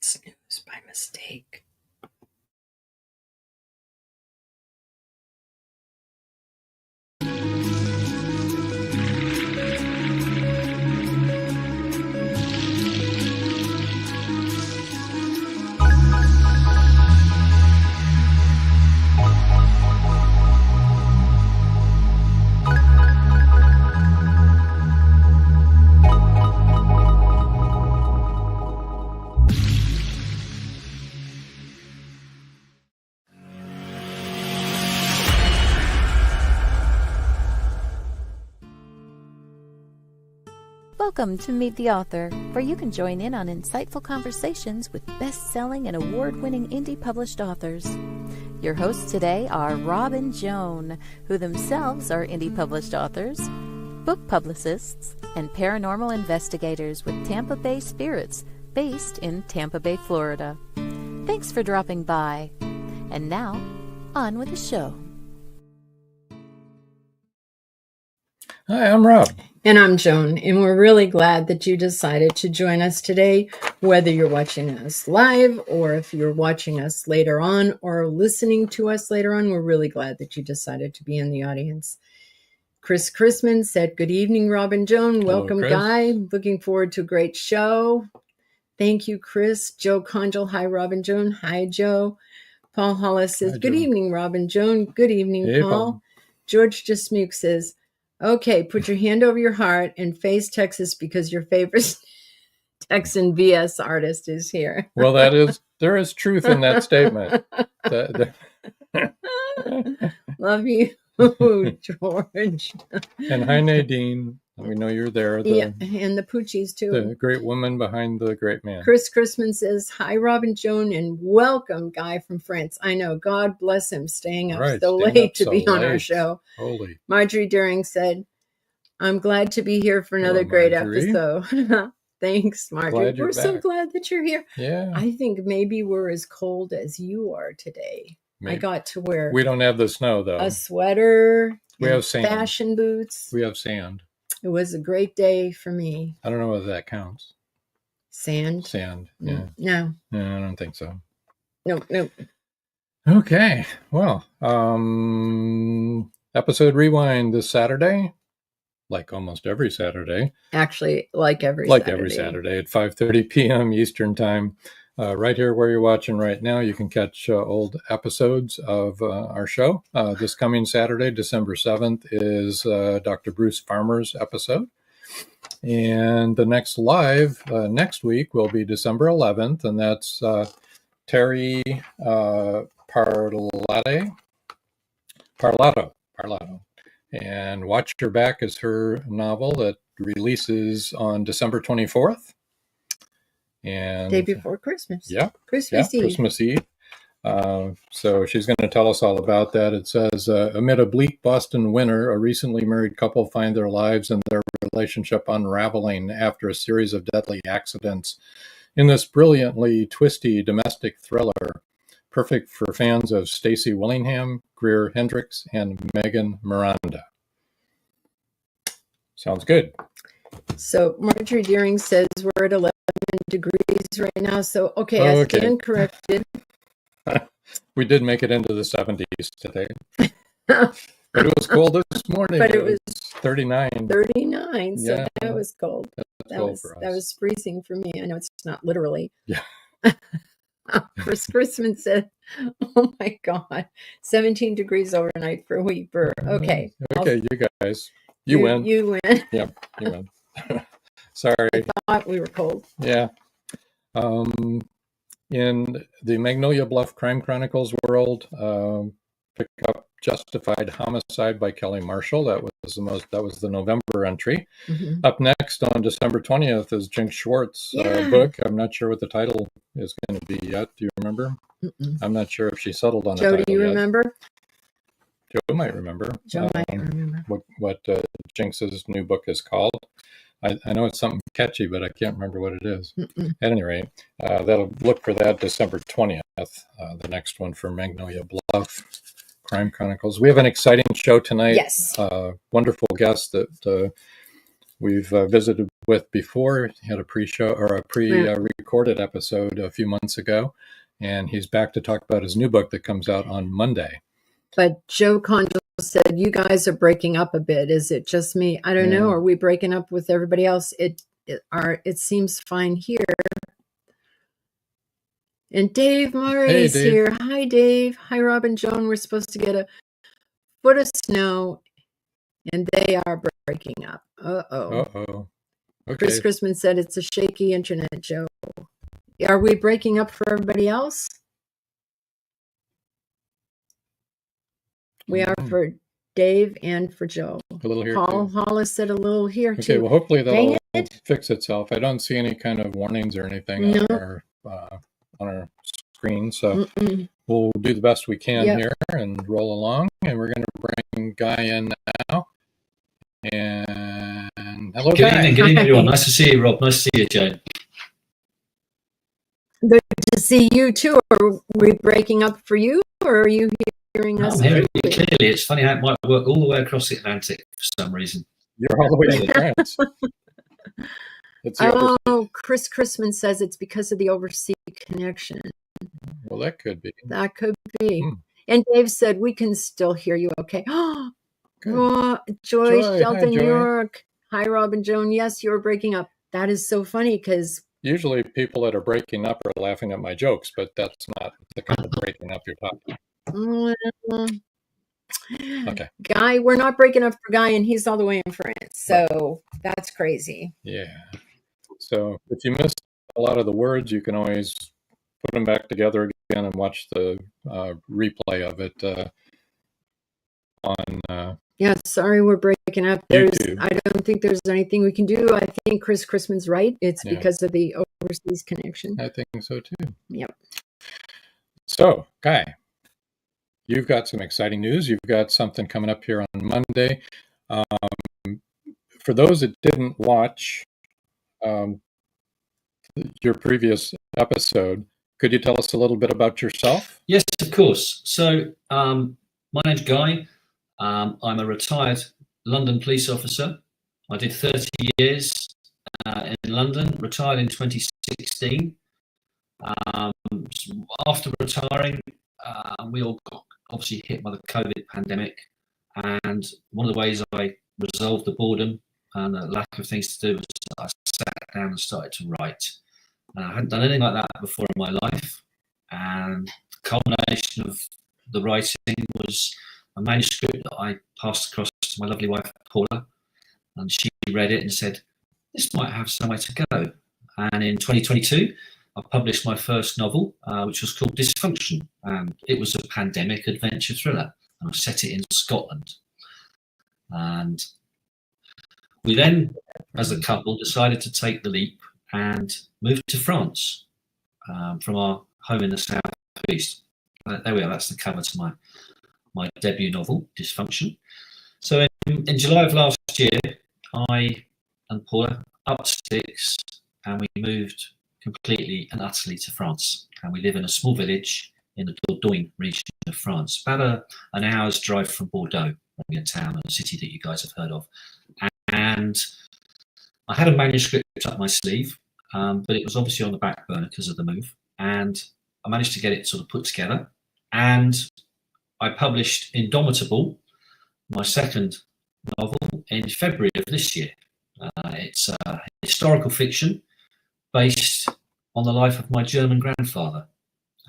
snooze by mistake. Welcome to Meet the Author, where you can join in on insightful conversations with best-selling and award-winning indie published authors. Your hosts today are Rob and Joan, who themselves are indie published authors, book publicists, and paranormal investigators with Tampa Bay Spirits, based in Tampa Bay, Florida. Thanks for dropping by. And now, on with the show. Hi, I'm Rob. And I'm Joan, and we're really glad that you decided to join us today, whether you're watching us live or if you're watching us later on or listening to us later on. We're really glad that you decided to be in the audience. Chris Chrisman said, good evening, Rob and Joan. Welcome, Chris. Guy. Looking forward to a great show. Thank you, Chris. Joe Conjal. Hi, Rob and Joan. Hi, Joe. Paul Hollis says, good evening, Rob and Joan. Good evening, Hey, Paul. George Dismuke says, okay, put your hand over your heart and face Texas because your favorite Texan BS artist is here. Well, there is truth in that statement. Love you, George. And hi, Nadine. We know you're there. And the Poochies, too. The great woman behind the great man. Chris Chrisman says, hi, Rob and Joan, and welcome, Guy from France. I know, God bless him, staying up so late to be on our show. Holy. Marjorie Daring said, I'm glad to be here for another great episode. Thanks, Marjorie. We're so glad that you're here. Yeah. I think maybe we're as cold as you are today. Maybe. I got to wear... We don't have the snow, though. A sweater. We have sand. Fashion boots. We have sand. It was a great day for me. I don't know whether that counts. Sand? Sand, yeah. No. No, I don't think so. Nope. Okay. Well, episode rewind this Saturday. Like almost every Saturday. Actually, like every Saturday at 5:30 p.m. Eastern Time. Right here where you're watching right now, you can catch old episodes of our show. This coming Saturday, December 7th, is Dr. Bruce Farmer's episode. And the next live next week will be December 11th, and that's Terry Parlato. And Watch Your Back is her novel that releases on December 24th. And day before Christmas. Yeah. Christmas Eve. Christmas Eve. So she's going to tell us all about that. It says, amid a bleak Boston winter, a recently married couple find their lives and their relationship unraveling after a series of deadly accidents. In this brilliantly twisty domestic thriller, perfect for fans of Stacey Willingham, Greer Hendricks, and Megan Miranda. Sounds good. So Marjorie Deering says we're at 11 degrees right now. So, okay. I stand corrected. We did make it into the 70s today. But it was cold this morning. But it was 39. 39. So yeah. That was cold. That was freezing for me. I know it's not literally. Yeah. Chris Chrisman said, oh my God, 17 degrees overnight for Weeper. Okay. Okay, you guys. You win. You win. Yep, you win. Sorry. I thought we were cold. Yeah. In the Magnolia Bluff Crime Chronicles world, pick up Justified Homicide by Kelly Marshall. That was the November entry. Mm-hmm. Up next on December 20th is Jinx Schwartz's book. I'm not sure what the title is going to be yet. Do you remember? Mm-mm. I'm not sure if she settled on Joe, the title do you yet. remember? Joe might remember. Joe might remember. What Jinx's new book is called. I know it's something catchy, but I can't remember what it is. Mm-mm. At any rate, that'll look for that December 20th, the next one for Magnolia Bluff Crime Chronicles. We have an exciting show tonight. Yes. Wonderful guest that we've visited with before. He had a pre-show or a pre-recorded episode a few months ago, and he's back to talk about his new book that comes out on Monday. But Joe Conjo said, you guys are breaking up a bit. Is it just me? I don't know. Are we breaking up with everybody else? It seems fine here. And Dave Murray is here. Hi, Dave. Hi, Rob and Joan. We're supposed to get a foot of snow, and they are breaking up. Uh-oh. Okay. Chris Chrisman said it's a shaky internet, Joe. Are we breaking up for everybody else? We are for Dave and for Joe. A little here. Paul Hollis said a little here, too. Okay, well, hopefully that'll fix itself. I don't see any kind of warnings or anything on our screen, so we'll do the best we can here and roll along. And we're going to bring Guy in now. And hello, Guy. Good evening, everyone. Nice to see you, Rob. Nice to see you, Jane. Good to see you, too. Are we breaking up for you, or are you hearing us? I'm hearing you clearly. It's funny how it might work all the way across the Atlantic for some reason. You're all the way to France. Chris Chrisman says it's because of the overseas connection. Well, that could be. That could be. And Dave said we can still hear you okay. Joy Shelton, New York. Hi, Rob and Joan. Yes, you're breaking up. That is so funny because usually people that are breaking up are laughing at my jokes, but that's not the kind of breaking up you're talking about. Okay. Guy, we're not breaking up for Guy, and he's all the way in France. So that's crazy. Yeah. So if you missed a lot of the words, you can always put them back together again and watch the replay of it on sorry we're breaking up. I don't think there's anything we can do. I think Chris Chrisman's right. It's because of the overseas connection. I think so too. Yep. So, Guy, you've got some exciting news. You've got something coming up here on Monday. For those that didn't watch your previous episode, could you tell us a little bit about yourself? Yes, of course. So, my name's Guy. I'm a retired London police officer. I did 30 years in London, retired in 2016. After retiring, we all got obviously hit by the COVID pandemic. And one of the ways I resolved the boredom and the lack of things to do was I sat down and started to write. I hadn't done anything like that before in my life. And the culmination of the writing was a manuscript that I passed across to my lovely wife, Paula. And she read it and said, this might have somewhere to go. And in 2022, I published my first novel, which was called Dysfunction. And it was a pandemic adventure thriller. And I set it in Scotland. And we then, as a couple, decided to take the leap and move to France from our home in the southeast. There we are. That's the cover to my debut novel, Dysfunction. So in July of last year, I and Paula upped sticks and we moved completely and utterly to France. And we live in a small village in the Dordogne region of France, about an hour's drive from Bordeaux, a town, a city that you guys have heard of. And I had a manuscript up my sleeve, but it was obviously on the back burner because of the move. And I managed to get it sort of put together. And I published Indomitable, my second novel, in February of this year. It's a historical fiction based on the life of my German grandfather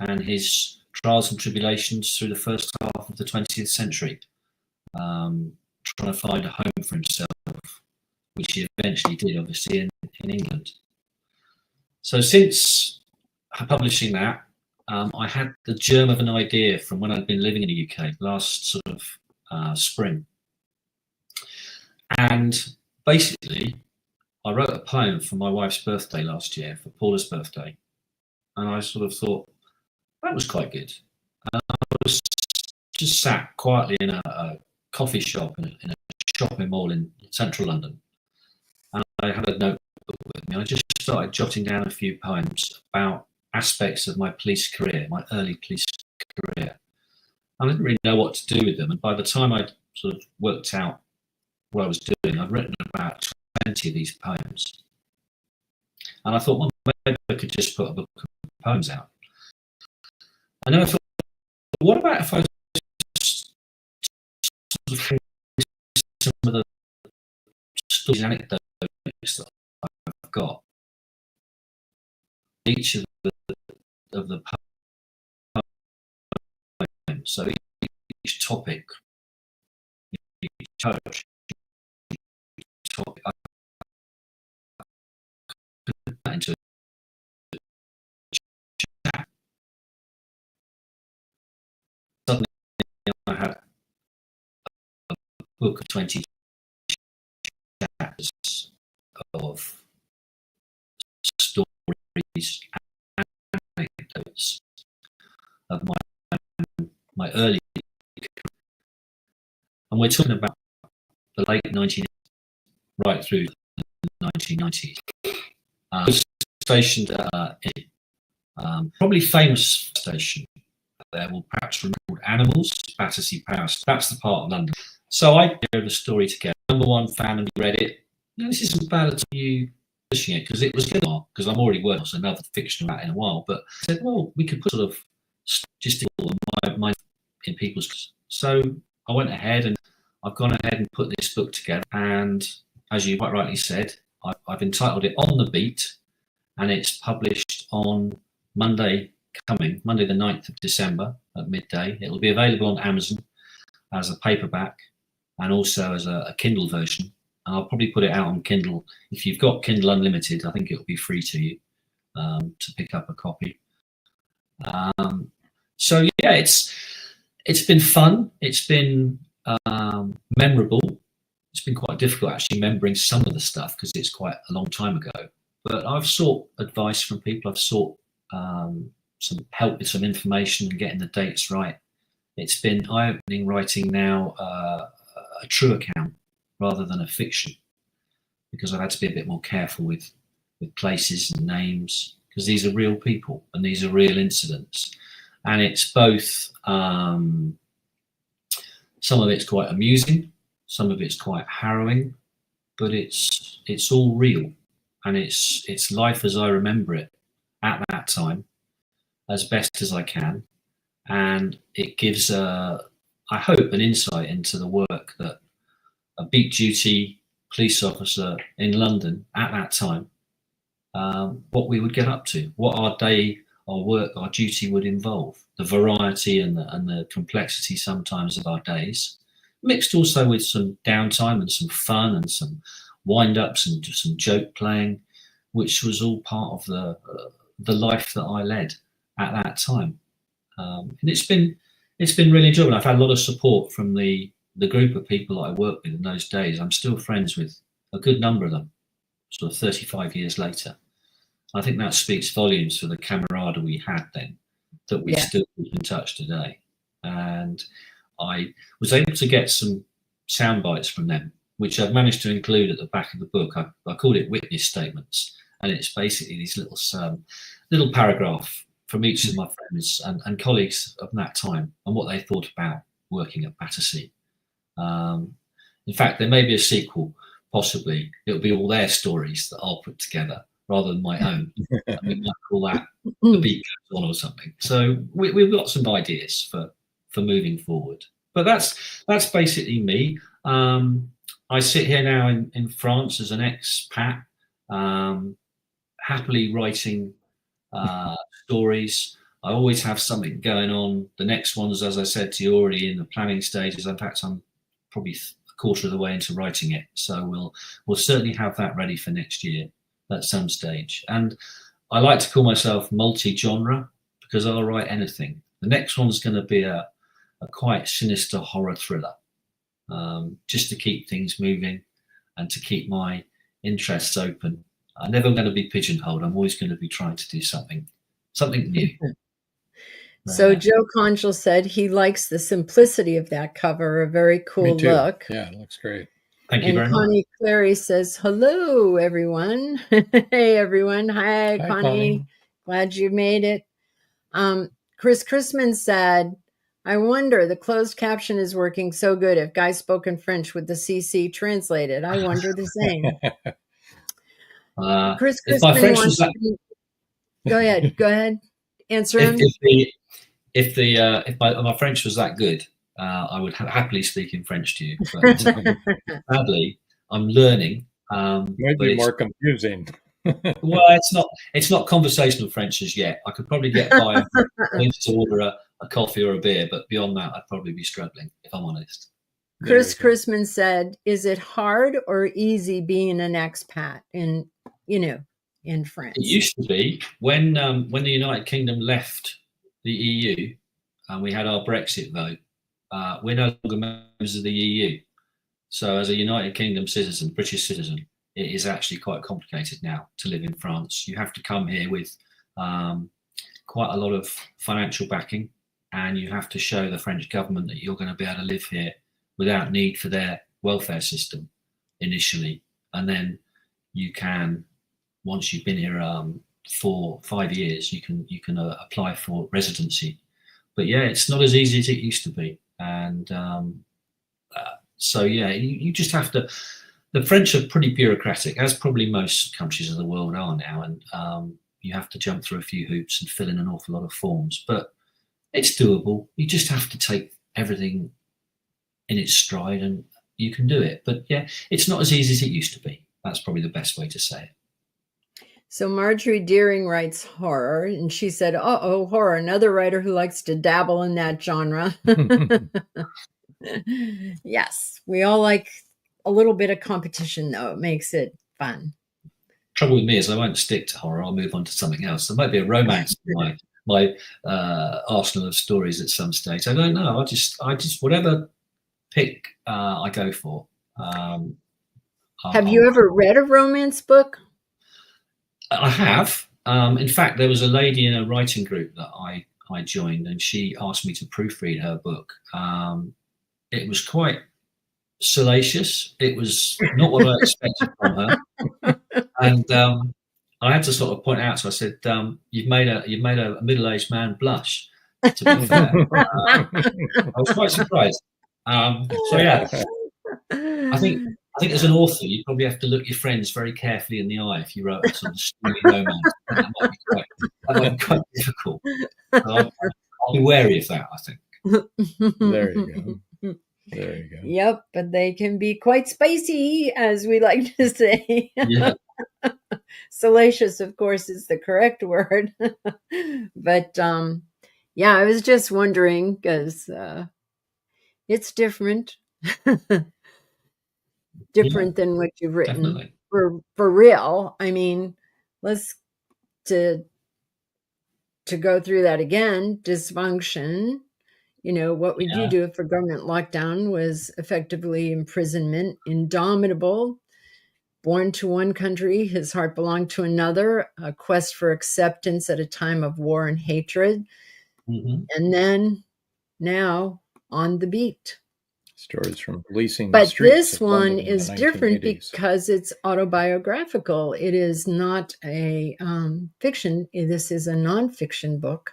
and his trials and tribulations through the first half of the 20th century, trying to find a home for himself, which he eventually did, obviously, in England. So since publishing that, I had the germ of an idea from when I'd been living in the UK last sort of spring. And basically, I wrote a poem for my wife's birthday last year, for Paula's birthday. And I sort of thought, that was quite good. And I was just sat quietly in a coffee shop, in a shopping mall in central London. And I had a notebook with me. I just started jotting down a few poems about aspects of my police career, my early police career. I didn't really know what to do with them. And by the time I'd sort of worked out what I was doing, I'd written about plenty of these poems. And I thought, well, maybe I could just put a book of poems out. And then I thought, what about if I sort of some of the stories and anecdotes that I've got, each of the poems, so each topic, each poetry topic, I put that into a chat. Suddenly I had a book of 20 chapters of stories and anecdotes of my early career. And we're talking about the late 1980s right through the 1990s. Stationed probably famous station there will perhaps remember Animals, Battersea Power. That's the part of London. So I heard the story together. Number one fan and read it. This isn't bad at you pushing it because it was good because I'm already working on another fiction about it in a while. But I said, well, we could put sort of just my in people's. So I went ahead and I've gone ahead and put this book together. And as you quite rightly said, I've entitled it On the Beat, and it's published on Monday the 9th of December at midday. It'll be available on Amazon as a paperback and also as a Kindle version. And I'll probably put it out on Kindle. If you've got Kindle Unlimited, I think it'll be free to you to pick up a copy. So yeah, it's been fun. It's been memorable. It's been quite difficult actually remembering some of the stuff because it's quite a long time ago. But I've sought advice from people. I've sought some help with some information and getting the dates right. It's been eye-opening writing now a true account rather than a fiction, because I've had to be a bit more careful with places and names, because these are real people and these are real incidents. And it's both, some of it's quite amusing, some of it's quite harrowing, but it's all real. And it's life as I remember it at that time, as best as I can. And it gives, I hope, an insight into the work that a beat duty police officer in London at that time, what we would get up to, what our day, our work, our duty would involve, the variety and the complexity sometimes of our days, mixed also with some downtime and some fun and some wind-ups and some joke playing, which was all part of the life that I led at that time. And it's been really enjoyable. I've had a lot of support from the group of people that I worked with in those days. I'm still friends with a good number of them, sort of 35 years later. I think that speaks volumes for the camaraderie we had then, that we still keep in touch today. And I was able to get some sound bites from them, which I've managed to include at the back of the book. I called it witness statements, and it's basically these little paragraph from each of my friends and colleagues of that time and what they thought about working at Battersea. In fact, there may be a sequel, possibly. It'll be all their stories that I'll put together rather than my own. And we might call that The Beat Goes On or something. So we've got some ideas for moving forward. But that's basically me. I sit here now in France as an expat, happily writing stories. I always have something going on. The next one's, as I said to you, already in the planning stages. In fact, I'm probably a quarter of the way into writing it. So we'll certainly have that ready for next year at some stage. And I like to call myself multi-genre because I'll write anything. The next one's going to be a quite sinister horror thriller, just to keep things moving and to keep my interests open. I'm never going to be pigeonholed. I'm always going to be trying to do something new. So Joe Conchal said he likes the simplicity of that cover, a very cool look. Yeah, it looks great. Thank you very much. Connie Clary says, hello, everyone. Hey, everyone. Hi, Connie. Glad you made it. Chris Chrisman said, I wonder, the closed caption is working so good. If guys spoke in French with the CC translated, I wonder the same. Chris if my Crispin French wants was that, to go ahead. Answer him. if my French was that good, I would happily speak in French to you. But sadly, I'm learning. Might but be it's, more confusing. well, it's not conversational French as yet. I could probably get by to order a coffee or a beer, but beyond that, I'd probably be struggling, if I'm honest. Chris Chrisman said, "Is it hard or easy being an expat in France?" It used to be when the United Kingdom left the EU and we had our Brexit vote. We're no longer members of the EU, so as a United Kingdom citizen, British citizen, it is actually quite complicated now to live in France. You have to come here with quite a lot of financial backing, and you have to show the French government that you're going to be able to live here without need for their welfare system initially. And then you can, once you've been here for 5 years, you can apply for residency. But yeah, it's not as easy as it used to be. And so yeah, you just have to. The French are pretty bureaucratic, as probably most countries of the world are now, and you have to jump through a few hoops and fill in an awful lot of forms. But it's doable. You just have to take everything in its stride, and you can do it. But yeah, it's not as easy as it used to be. That's probably the best way to say it. So Marjorie Deering writes horror, and she said, "Uh-oh, horror, another writer who likes to dabble in that genre." Yes, we all like a little bit of competition, though. It makes it fun. Trouble with me is I won't stick to horror. I'll move on to something else. There might be a romance in my arsenal of stories at some stage. I don't know. I just whatever pick I go for. Have you ever read a romance book? I have. In fact, there was a lady in a writing group that I joined, and she asked me to proofread her book. It was quite salacious. It was not what I expected from her, and I had to sort of point out. So I said, "You've made a middle-aged man blush." To be fair, I was quite surprised. So yeah, I think as an author, you probably have to look your friends very carefully in the eye if you wrote a sort of steamy romance. That might be quite difficult. So I'll be wary of that, I think. There you go. There you go. Yep, but they can be quite spicy, as we like to say. Yeah. Salacious, of course, is the correct word. But yeah, I was just wondering because it's different. Different than what you've written. Definitely. For real. I mean, let's to go through that again. Dysfunction. What would you do if a government lockdown was effectively imprisonment? Indomitable. Born to one country, his heart belonged to another. A quest for acceptance at a time of war and hatred. Mm-hmm. And then now on the beat. Stories from policing. But this one is different because it's autobiographical. It is not a fiction. This is a nonfiction book.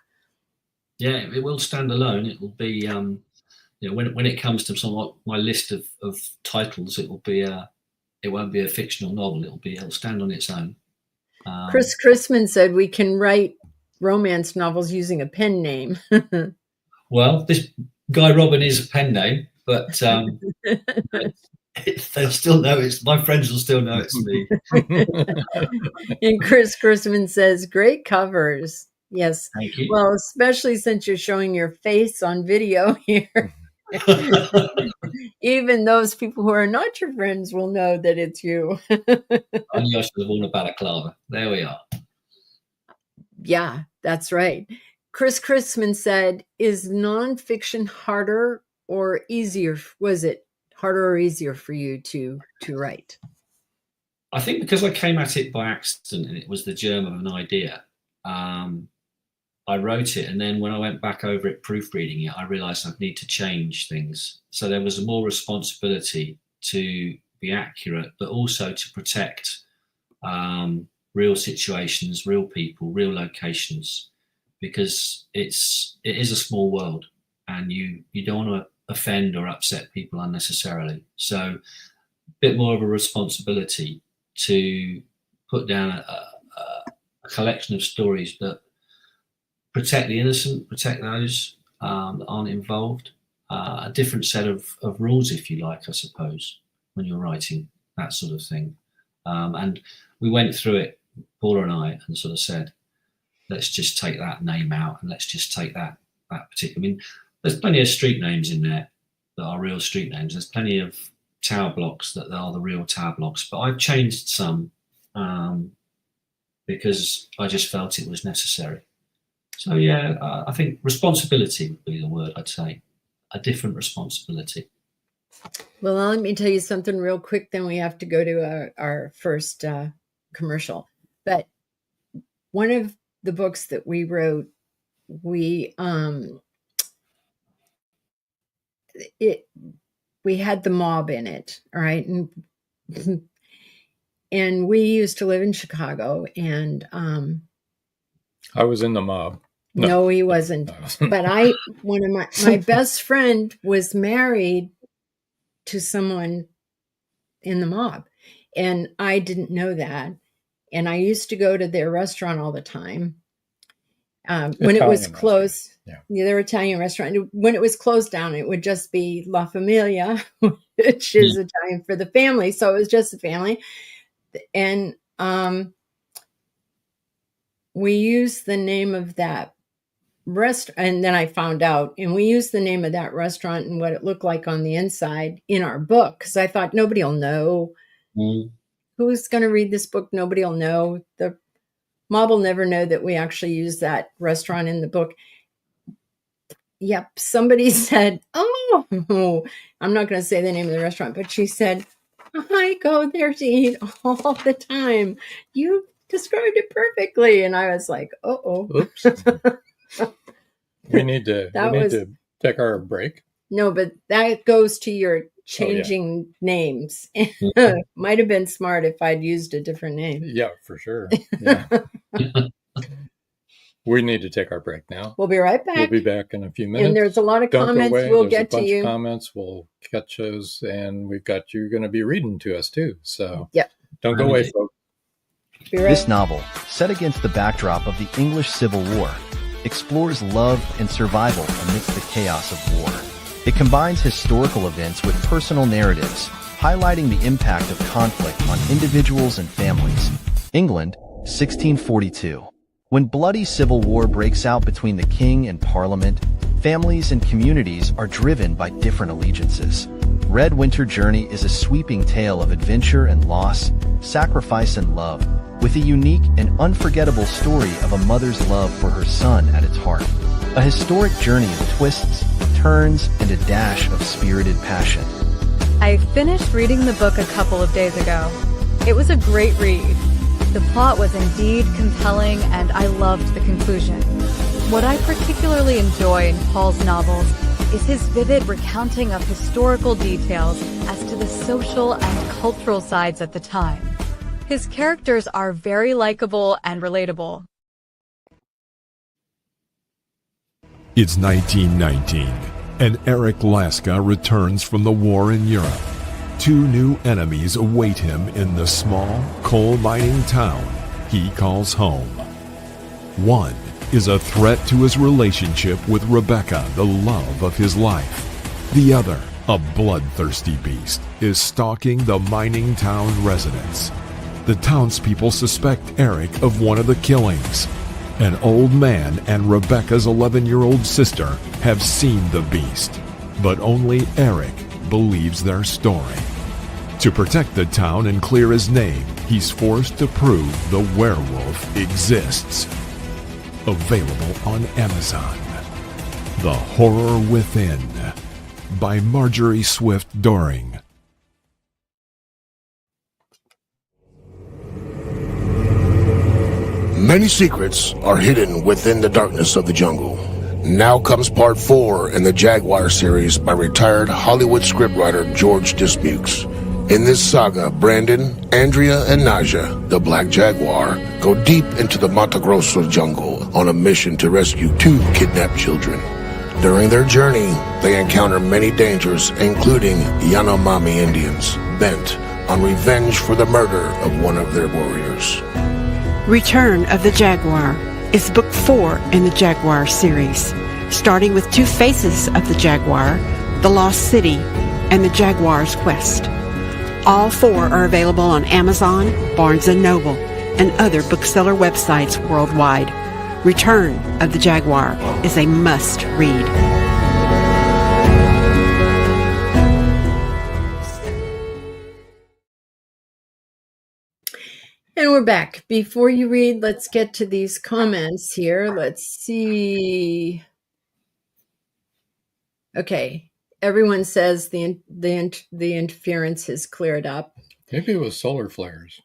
Yeah, it will stand alone. It will be, when it comes to somewhat my list of titles, it won't be a fictional novel. It'll stand on its own. Chris Chrisman said we can write romance novels using a pen name. Well, this Guy Robin is a pen name. But they'll still know my friends will still know it's me. And Chris Chrisman says, great covers. Yes. Thank you. Well, especially since you're showing your face on video here. Even those people who are not your friends will know that it's you. I knew I should have worn a balaclava. There we are. Yeah, that's right. Chris Chrisman said, is nonfiction harder or easier? Was it harder or easier for you to write? I think because I came at it by accident and it was the germ of an idea, I wrote it. And then when I went back over it, proofreading it, I realized I'd need to change things. So there was more responsibility to be accurate, but also to protect real situations, real people, real locations, because it is a small world. and you don't want to offend or upset people unnecessarily. So a bit more of a responsibility to put down a collection of stories that protect the innocent, protect those that aren't involved. A different set of rules, if you like, I suppose, when you're writing that sort of thing. And we went through it, Paula and I, and sort of said, let's just take that name out and let's just take that particular. I mean, there's plenty of street names in there that are real street names. There's plenty of tower blocks that are the real tower blocks, but I've changed some because I just felt it was necessary. So yeah, I think responsibility would be the word I'd say. A different responsibility. Well, let me tell you something real quick, then we have to go to our first commercial. But one of the books that we wrote, we had the mob in it, all right? And we used to live in Chicago, and I was in the mob. No, he wasn't. But one of my best friend was married to someone in the mob, and I didn't know that. And I used to go to their restaurant all the time. When it was closed, their Italian restaurant, when it was closed down, it would just be La Familia, which is Italian for the family. So it was just the family. And we used the name of that restaurant, and then I found out, and we used the name of that restaurant and what it looked like on the inside in our book, because I thought nobody will know. Who's going to read this book? Nobody will know. The mob will never know that we actually used that restaurant in the book. Yep, somebody said, oh, I'm not going to say the name of the restaurant, but she said, I go there to eat all the time. You described it perfectly. And I was like, oops. We need to take our break. No, but that goes to your changing names. Might have been smart if I'd used a different name. Yeah, for sure. Yeah. We need to take our break now. We'll be right back. We'll be back in a few minutes. And there's a lot of comments. We'll get to you. Comments. We'll catch those, and you're going to be reading to us too. So don't go away, folks. This novel, set against the backdrop of the English Civil War, explores love and survival amidst the chaos of war. It combines historical events with personal narratives, highlighting the impact of conflict on individuals and families. England, 1642. When bloody civil war breaks out between the king and parliament, families and communities are driven by different allegiances. Red Winter Journey is a sweeping tale of adventure and loss, sacrifice and love, with a unique and unforgettable story of a mother's love for her son at its heart. A historic journey of twists, turns, and a dash of spirited passion. I finished reading the book a couple of days ago. It was a great read. The plot was indeed compelling, and I loved the conclusion. What I particularly enjoy in Paul's novels is his vivid recounting of historical details as to the social and cultural sides at the time. His characters are very likable and relatable. It's 1919, and Eric Laska returns from the war in Europe. Two new enemies await him in the small, coal-mining town he calls home. One is a threat to his relationship with Rebecca, the love of his life. The other, a bloodthirsty beast, is stalking the mining town residents. The townspeople suspect Eric of one of the killings. An old man and Rebecca's 11-year-old sister have seen the beast, but only Eric believes their story. To protect the town and clear his name, he's forced to prove the werewolf exists. Available on Amazon. The Horror Within by Marjorie Swift Doring. Many secrets are hidden within the darkness of the jungle. Now comes part 4 in the Jaguar series by retired Hollywood scriptwriter George Dismukes. In this saga, Brandon, Andrea, and Naja, the Black Jaguar, go deep into the Mato Grosso jungle on a mission to rescue 2 kidnapped children. During their journey, they encounter many dangers, including Yanomami Indians, bent on revenge for the murder of one of their warriors. Return of the Jaguar is book 4 in the Jaguar series, starting with Two Faces of the Jaguar, The Lost City, and The Jaguar's Quest. All 4 are available on Amazon, Barnes & Noble, and other bookseller websites worldwide. Return of the Jaguar is a must-read. And we're back. Before you read, let's get to these comments here. Let's see. Okay. Everyone says the interference has cleared up. Maybe it was solar flares.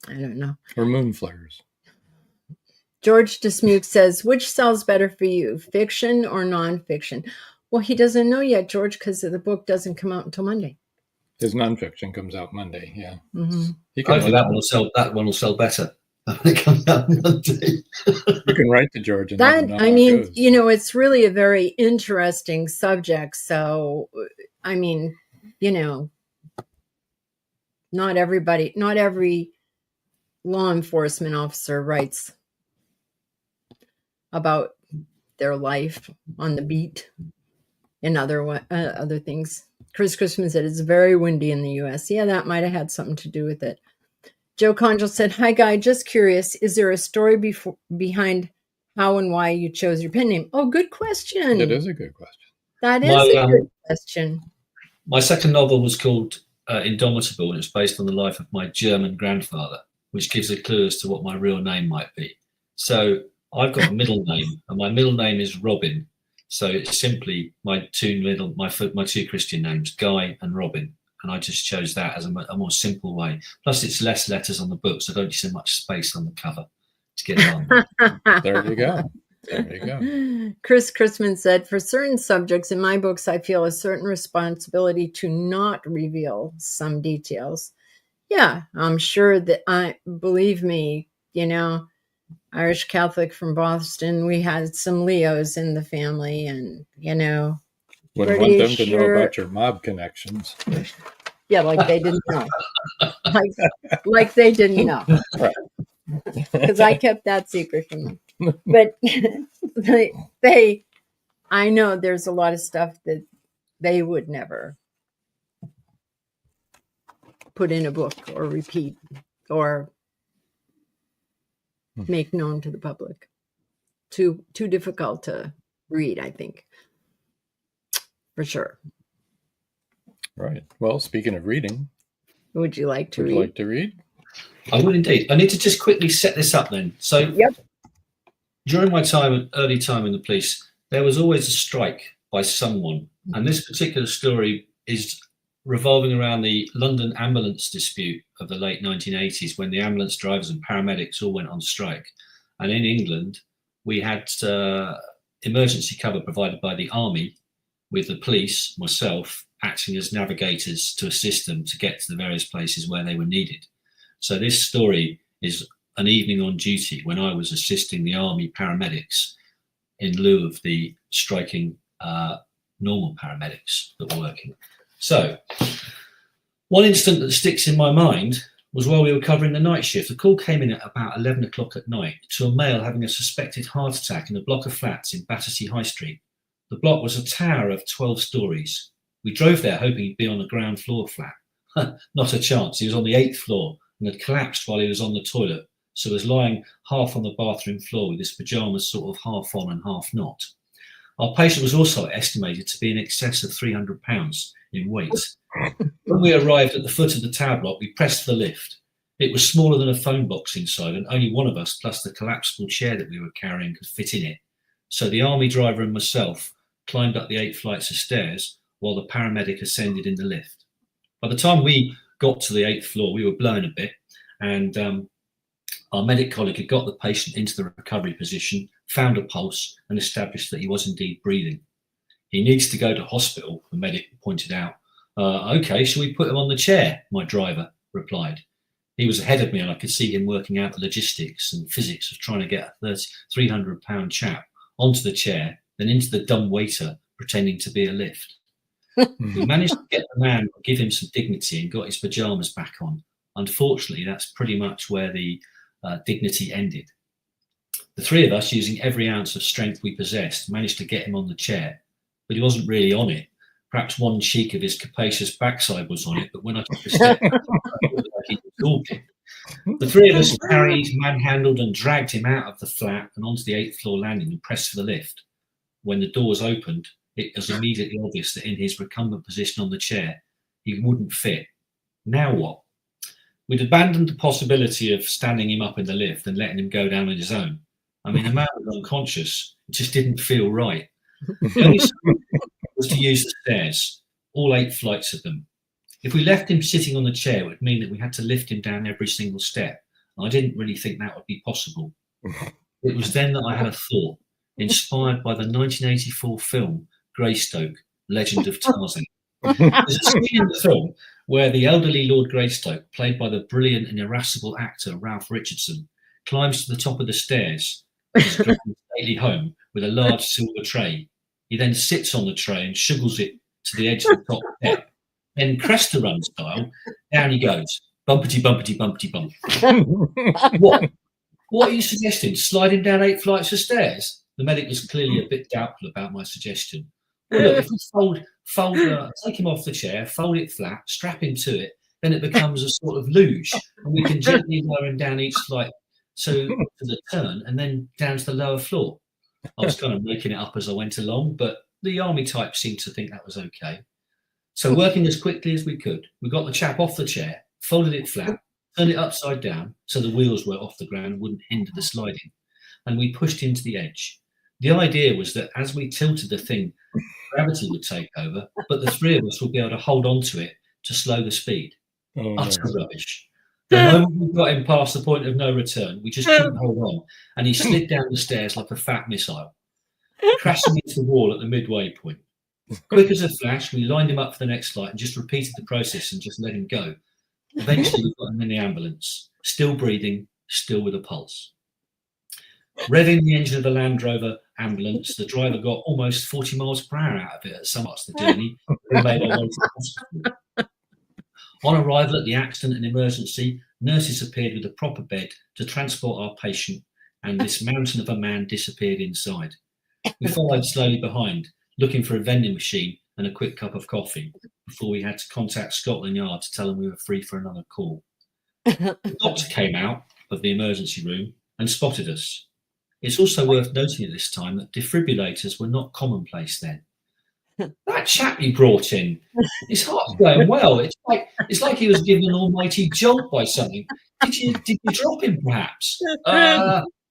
I don't know. Or moon flares. George Dismuke says, which sells better for you, fiction or nonfiction? Well, he doesn't know yet, George, because the book doesn't come out until Monday. His nonfiction comes out Monday, yeah. Mm-hmm. Hopefully that one will sell better when it comes out Monday. You can write to George. And that, I mean, you know, it's really a very interesting subject. So, I mean, you know, not every law enforcement officer writes about their life on the beat and other things. Chris Christmas said it's very windy in the U.S. Yeah, that might have had something to do with it. Joe Conjal said, hi, Guy, just curious, is there a story behind how and why you chose your pen name? Oh, good question. That is a good question. That is a good question. My second novel was called Indomitable, and it's based on the life of my German grandfather, which gives a clue as to what my real name might be. So I've got a middle name, and my middle name is Robin. So it's simply my two Christian names, Guy and Robin. And I just chose that as a more simple way. Plus, it's less letters on the book, so I don't need so much space on the cover to get it on. There you go. There you go. Chris Christman said, for certain subjects in my books, I feel a certain responsibility to not reveal some details. Yeah, I'm sure that believe me, you know, Irish Catholic from Boston, we had some Leos in the family, and, you know. Wouldn't want them to know about your mob connections. Yeah, like they didn't know. like they didn't know. Because I kept that secret from them. But I know there's a lot of stuff that they would never put in a book or repeat or make known to the public. Too difficult to read, I think. For sure. Right. Well, speaking of reading. Would you like to read? Would you like to read? I would indeed. I need to just quickly set this up then. So during my early time in the police, there was always a strike by someone. And this particular story is revolving around the London ambulance dispute of the late 1980s, when the ambulance drivers and paramedics all went on strike. And in England, we had emergency cover provided by the army, with the police, myself, acting as navigators to assist them to get to the various places where they were needed. So this story is an evening on duty when I was assisting the army paramedics in lieu of the striking normal paramedics that were working. So one incident that sticks in my mind was while we were covering the night shift. The call came in at about 11 o'clock at night to a male having a suspected heart attack in a block of flats in Battersea High Street. The block was a tower of 12 stories. We drove there hoping he'd be on a ground floor flat. Not a chance. He was on the 8th floor and had collapsed while he was on the toilet, so was lying half on the bathroom floor with his pyjamas sort of half on and half not. Our patient was also estimated to be in excess of 300 pounds in weight. When we arrived at the foot of the tower block, we pressed the lift. It was smaller than a phone box inside, and only one of us, plus the collapsible chair that we were carrying, could fit in it. So the army driver and myself climbed up the 8 flights of stairs while the paramedic ascended in the lift. By the time we got to the 8th floor, we were blown a bit, and our medic colleague had got the patient into the recovery position, found a pulse, and established that he was indeed breathing. He needs to go to hospital, the medic pointed out. Okay, shall we put him on the chair? My driver replied. He was ahead of me, and I could see him working out the logistics and physics of trying to get a 300-pound chap onto the chair then into the dumb waiter pretending to be a lift. We managed to get the man, give him some dignity, and got his pajamas back on. Unfortunately, that's pretty much where the dignity ended. The three of us, using every ounce of strength we possessed, managed to get him on the chair, but he wasn't really on it. Perhaps one cheek of his capacious backside was on it, but when I took a step back, I felt like he was talking. The three of us carried, manhandled, and dragged him out of the flat and onto the 8th floor landing and pressed for the lift. When the doors opened, it was immediately obvious that in his recumbent position on the chair, he wouldn't fit. Now what? We'd abandoned the possibility of standing him up in the lift and letting him go down on his own. I mean, the man was unconscious. It just didn't feel right. The only solution was to use the stairs, all 8 flights of them. If we left him sitting on the chair, it would mean that we had to lift him down every single step. I didn't really think that would be possible. It was then that I had a thought, inspired by the 1984 film Greystoke, Legend of Tarzan. There's a scene in the film where the elderly Lord Greystoke, played by the brilliant and irascible actor Ralph Richardson, climbs to the top of the stairs of his stately home with a large silver tray. He then sits on the tray and shuggles it to the edge of the top step. Then Cresta Run style, down he goes. Bumpety, bumpety, bumpety, bump. What are you suggesting? Slide him down 8 flights of stairs? The medic was clearly a bit doubtful about my suggestion. Well, look, if we take him off the chair, fold it flat, strap him to it, then it becomes a sort of luge, and we can gently lower him down each flight to the turn and then down to the lower floor. I was kind of making it up as I went along, but the army type seemed to think that was okay. So working as quickly as we could, we got the chap off the chair, folded it flat, turned it upside down so the wheels were off the ground and wouldn't hinder the sliding, and we pushed him to the edge. The idea was that as we tilted the thing, gravity would take over, but the three of us would be able to hold on to it to slow the speed. Utter rubbish. The moment we got him past the point of no return, we just couldn't hold on, and he slid down the stairs like a fat missile, crashing into the wall at the midway point. Quick as a flash, we lined him up for the next flight and just repeated the process and just let him go. Eventually, we got him in the ambulance, still breathing, still with a pulse. Revving the engine of the Land Rover ambulance, the driver got almost 40 miles per hour out of it at some parts of the journey. We made our way to the hospital. On arrival at the accident and emergency, nurses appeared with a proper bed to transport our patient, and this mountain of a man disappeared inside. We followed slowly behind, looking for a vending machine and a quick cup of coffee, before we had to contact Scotland Yard to tell them we were free for another call. The doctor came out of the emergency room and spotted us. It's also worth noting at this time that defibrillators were not commonplace then. That chap you brought in, his heart's going well. It's like he was given an almighty jolt by something. Did you drop him perhaps?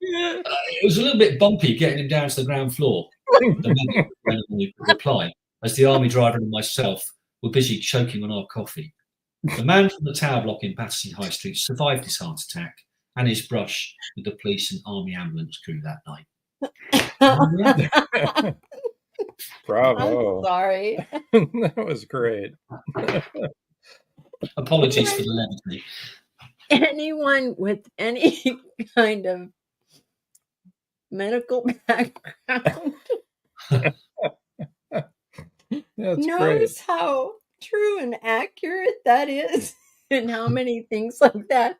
It was a little bit bumpy getting him down to the ground floor. The medic replied, as the army driver and myself were busy choking on our coffee. The man from the tower block in Battersea High Street survived his heart attack and his brush with the police and army ambulance crew that night. Bravo. I'm sorry. That was great. Apologies for the levity. Anyone with any kind of medical background knows great. how true and accurate that is, and how many things like that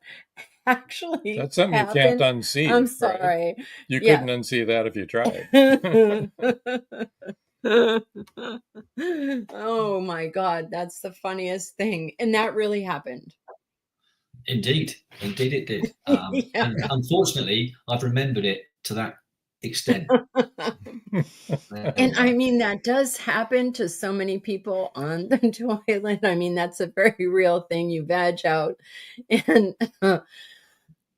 actually That's something happen. you can't unsee. I'm right? sorry. You couldn't unsee that if you tried. Oh my God, that's the funniest thing. And that really happened. Indeed it did. And unfortunately, I've remembered it to that extent. And I mean, that does happen to so many people on the toilet. I mean, that's a very real thing. You vag out. And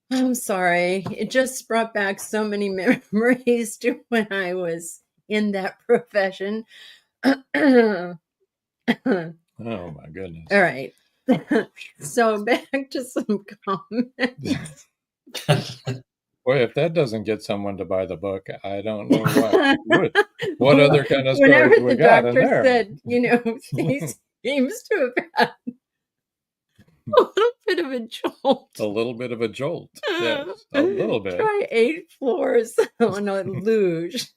I'm sorry. It just brought back so many memories to when I was in that profession. Oh my goodness. All right. So back to some comments. Boy, if that doesn't get someone to buy the book, I don't know what would. What other kind of stories we got in there? Said, he seems to have had a little bit of a jolt. A little bit of a jolt. Yes, a little bit. Try 8 floors on a luge.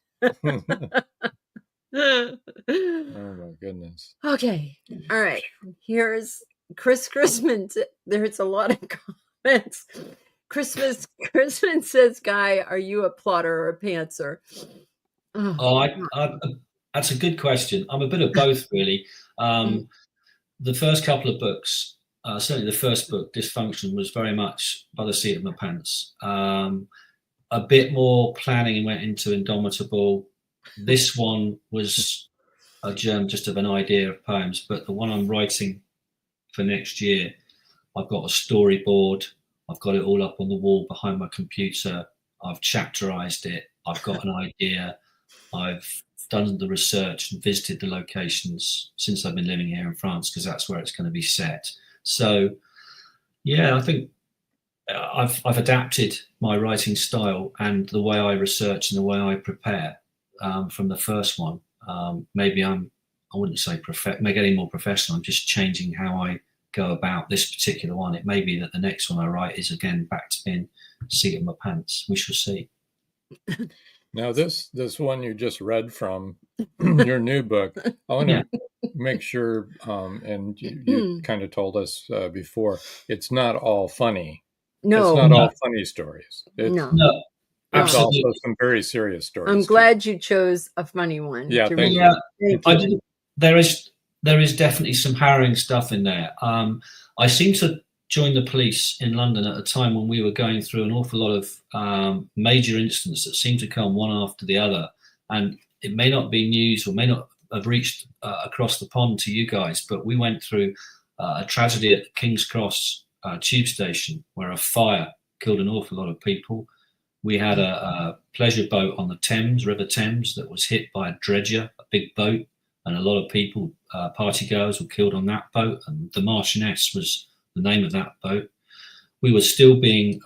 Oh my goodness. Okay. All right. Here's Chris Chrisman. There's a lot of comments. Chrisman says, Guy, are you a plotter or a pantser? That's a good question. I'm a bit of both, really. The first couple of books, certainly the first book, Dysfunction, was very much by the seat of my pants. A bit more planning went into Indomitable. This one was a germ just of an idea of poems, but the one I'm writing for next year, I've got a storyboard. I've got it all up on the wall behind my computer. I've chapterized it. I've got an idea. I've done the research and visited the locations since I've been living here in France, because that's where it's going to be set. So, yeah, I think I've adapted my writing style and the way I research and the way I prepare from the first one. Maybe I wouldn't say make it any more professional. I'm just changing how I go about this particular one. It may be that the next one I write is again back to being seat of my pants. We shall see. Now, this one you just read from your new book, I want to make sure, and you kind of told us before, it's not all funny. No. It's not all funny stories. No. It's also some very serious stories. I'm glad you chose a funny one. Yeah, thank you. There is definitely some harrowing stuff in there. I seem to join the police in London at a time when we were going through an awful lot of major incidents that seemed to come one after the other. And it may not be news or may not have reached across the pond to you guys, but we went through a tragedy at King's Cross tube station where a fire killed an awful lot of people. We had a pleasure boat on the Thames, River Thames, that was hit by a dredger, a big boat, and a lot of people, partygoers, were killed on that boat. And the Marchioness was the name of that boat. We were still being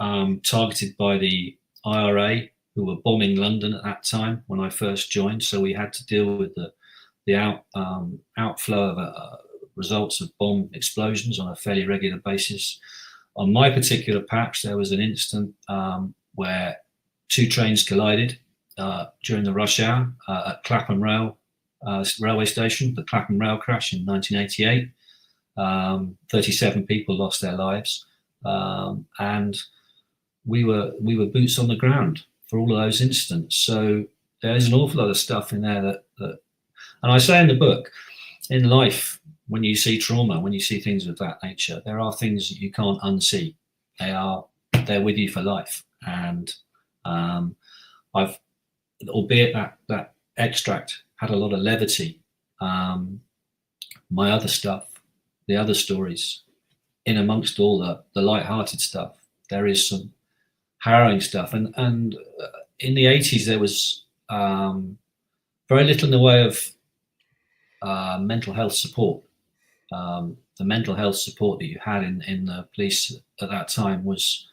targeted by the IRA, who were bombing London at that time when I first joined. So we had to deal with the outflow of results of bomb explosions on a fairly regular basis. On my particular patch, there was an incident where two trains collided during the rush hour at Clapham railway station, the Clapham rail crash in 1988. 37 people lost their lives, and we were boots on the ground for all of those incidents. So there's an awful lot of stuff in there that and I say in the book, in life, when you see trauma, when you see things of that nature, there are things that you can't unsee. They're with you for life. And I've, albeit that extract had a lot of levity, my other stuff, the other stories, in amongst all the light-hearted stuff, there is some harrowing stuff. And in the 80s, there was very little in the way of mental health support. The mental health support that you had in the police at that time was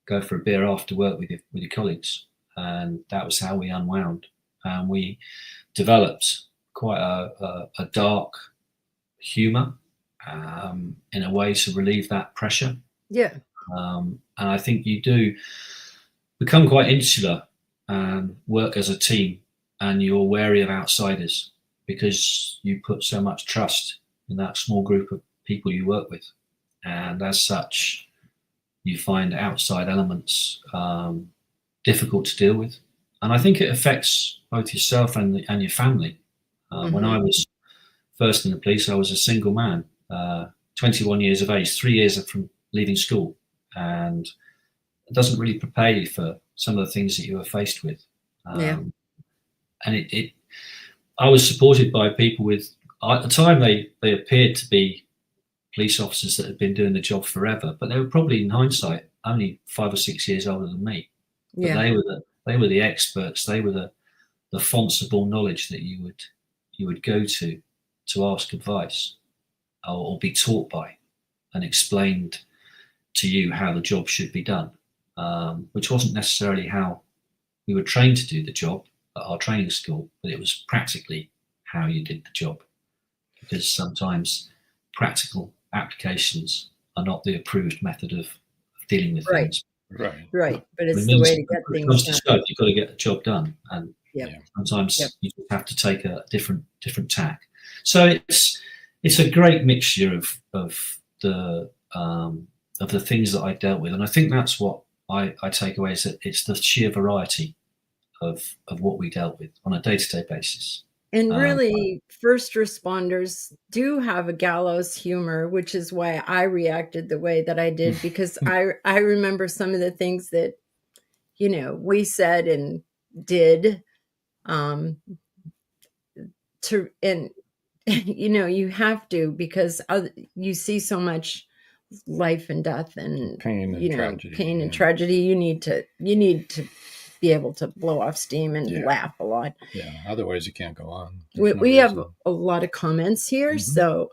go for a beer after work with your colleagues. And that was how we unwound. And we developed quite a dark humour in a way to relieve that pressure. Yeah. And I think you do become quite insular and work as a team, and you're wary of outsiders because you put so much trust in that small group of people you work with. And as such, you find outside elements difficult to deal with. And I think it affects both yourself and your family. When I was first in the police, I was a single man, 21 years of age, 3 years from leaving school. And it doesn't really prepare you for some of the things that you were faced with. And I was supported by people with, at the time, they appeared to be police officers that had been doing the job forever, but they were probably, in hindsight, only 5 or 6 years older than me. But they were the experts. They were the fonts of all knowledge that you would go to ask advice or be taught by, and explained to you how the job should be done, which wasn't necessarily how we were trained to do the job at our training school, but it was practically how you did the job, because sometimes practical applications are not the approved method of dealing with things. Right. But it's the way to get things done. You've got to get the job done, and Yep. Sometimes you just have to take a different tack. So it's a great mixture of the things that I dealt with, and I think that's what I take away, is that it's the sheer variety of what we dealt with on a day-to-day basis. And really, first responders do have a gallows humor, which is why I reacted the way that I did, because I remember some of the things that, we said and did, you have to, because you see so much life and death and pain and tragedy. You need to be able to blow off steam and laugh a lot. Yeah, otherwise you can't go on. We have a lot of comments here. So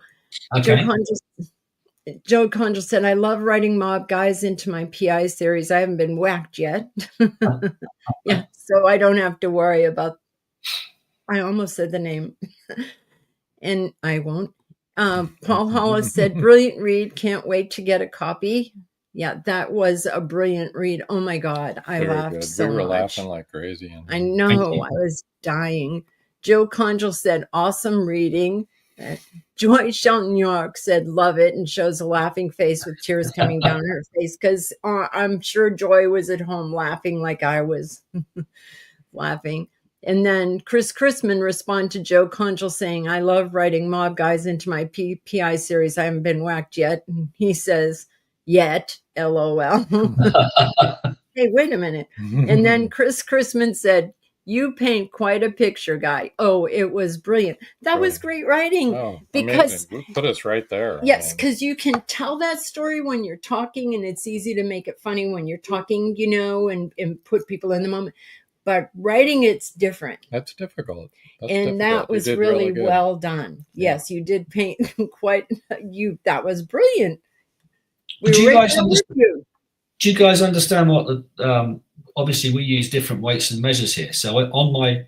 okay. Joe Conjal said, I love writing mob guys into my PI series. I haven't been whacked yet. Yeah, so I don't have to worry about, I almost said the name and I won't. Paul Hollis said, brilliant read. Can't wait to get a copy. Yeah, that was a brilliant read. Oh my God. I laughed so much. We were laughing like crazy. I know. I was dying. Joe Conjal said, awesome reading. Joy Shelton York said, love it, and shows a laughing face with tears coming down her face, because I'm sure Joy was at home laughing like I was laughing. And then Chris Chrisman responded to Joe Conjal saying, I love writing mob guys into my PI series. I haven't been whacked yet. And he says, yet, LOL. Hey, wait a minute. And then Chris Chrisman said, you paint quite a picture, guy. Oh, it was brilliant. That was great writing. Oh, because put us right there. Yes, because you can tell that story when you're talking, and it's easy to make it funny when you're talking, and put people in the moment. But writing, it's different. That's difficult. That was really well done. Yeah. Yes, you did paint that was brilliant. Do you guys understand what the obviously we use different weights and measures here. So on my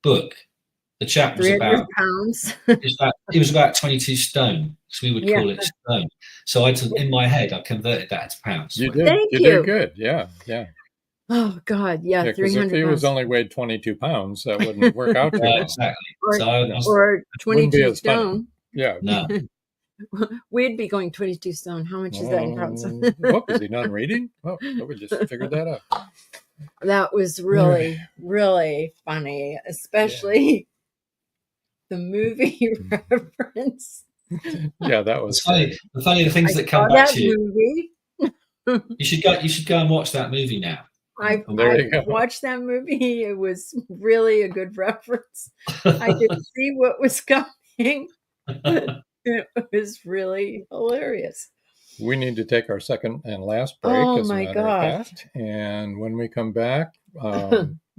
book, the chap was about pounds. It was about 22 stone, so we would call it stone. So in my head, I converted that into pounds. You did. You did good. Yeah. Oh God, yeah. 300. If he was only weighed 22 pounds, that wouldn't work out too well. Exactly. Or 22 stone. Yeah. No. We'd be going 22 stone. How much is that in pounds? Is he not reading? Well, we just figured that out. That was really, really funny, especially the movie reference. Yeah, that was funny. The funny things that come back to you. You should go and watch that movie now. I watched that movie. It was really a good reference. I could see what was coming. It was really hilarious. We need to take our second and last break. Oh as a my matter God. Of fact. And when we come back,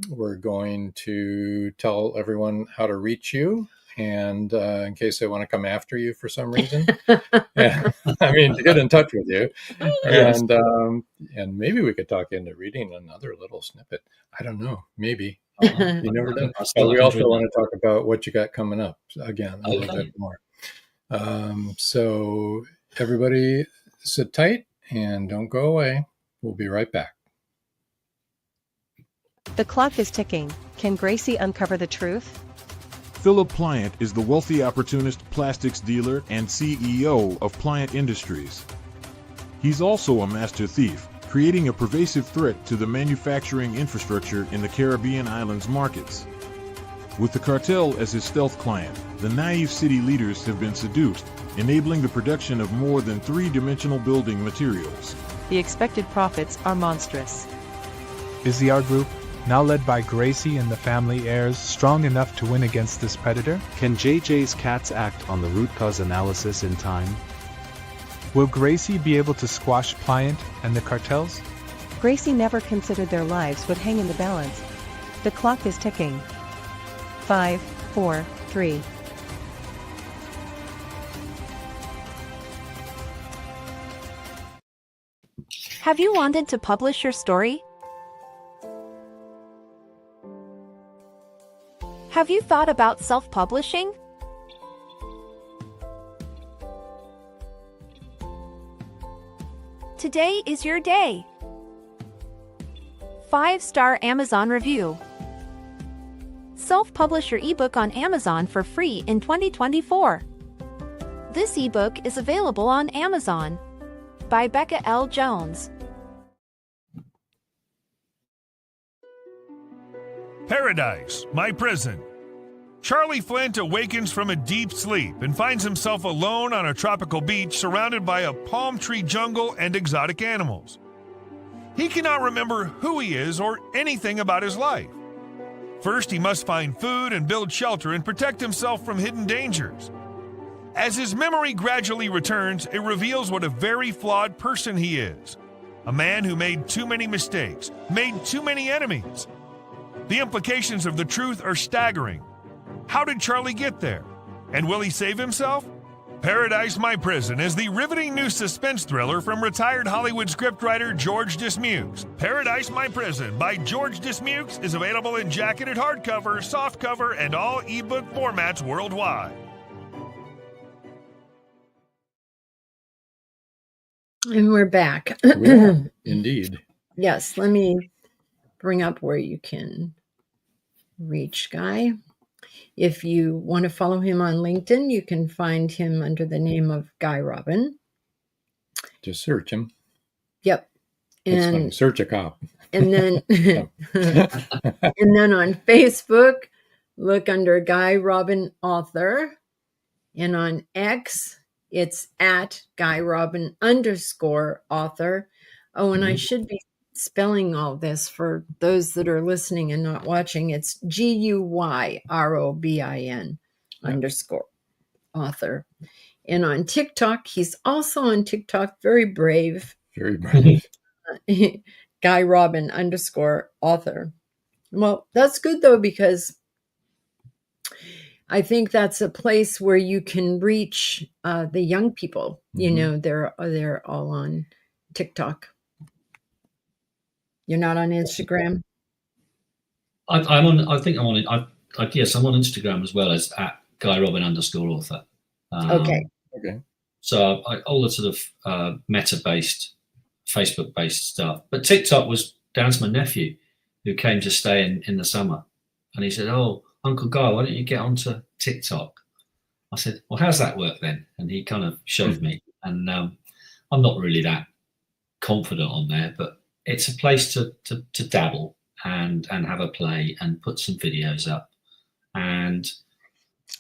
we're going to tell everyone how to reach you. And in case they want to come after you for some reason, to get in touch with you. Yes. And maybe we could talk into reading another little snippet. I don't know. Maybe. You never know. We also want to talk about what you got coming up again a little bit more. So everybody sit tight and don't go away. We'll be right back. The clock is ticking. Can Gracie uncover the truth? Philip Pliant is the wealthy opportunist plastics dealer and CEO of Pliant Industries. He's also a master thief, creating a pervasive threat to the manufacturing infrastructure in the Caribbean islands markets. With the cartel as his stealth client, the naive city leaders have been seduced, enabling the production of more than three-dimensional building materials. The expected profits are monstrous. Is the R Group, now led by Gracie and the family heirs, strong enough to win against this predator? Can JJ's cats act on the root cause analysis in time? Will Gracie be able to squash Pliant and the cartels? Gracie never considered their lives would hang in the balance. The clock is ticking. 5, 4, 3. Have you wanted to publish your story? Have you thought about self-publishing? Today is your day. 5-star Amazon review. Self-publish your ebook on Amazon for free in 2024. This ebook is available on Amazon by Becca L. Jones. Paradise, my prison. Charlie Flint awakens from a deep sleep and finds himself alone on a tropical beach surrounded by a palm tree jungle and exotic animals. He cannot remember who he is or anything about his life. First, he must find food and build shelter and protect himself from hidden dangers. As his memory gradually returns, it reveals what a very flawed person he is. A man who made too many mistakes, made too many enemies. The implications of the truth are staggering. How did Charlie get there? And will he save himself? Paradise, My Prison is the riveting new suspense thriller from retired Hollywood scriptwriter George Dismukes. Paradise, My Prison by George Dismukes is available in jacketed hardcover, softcover, and all ebook formats worldwide. And we're back. Yeah, indeed. Yes, let me bring up where you can reach Guy. If you want to follow him on LinkedIn, you can find him under the name of Guy Robin. Just search him. Yep. That's And funny. Search a cop. and then and then on Facebook, look under Guy Robin Author. And on X, it's at Guy Robin _author. Oh, and I should be spelling all this for those that are listening and not watching. It's GUYROBIN _author. And on TikTok, he's also on TikTok, very brave. Very brave. Guy Robin _author. Well, that's good though, because I think that's a place where you can reach the young people. You know, they're all on TikTok. You're not on Instagram? I'm on. I think I'm on. Yes, I'm on Instagram as well as at Guy Robin _author. Okay. So all the sort of meta-based, Facebook-based stuff. But TikTok was down to my nephew, who came to stay in the summer, and he said, "Oh, Uncle Guy, why don't you get onto TikTok?" I said, "Well, how's that work then?" And he kind of showed me, and I'm not really that confident on there, but it's a place to dabble and have a play and put some videos up and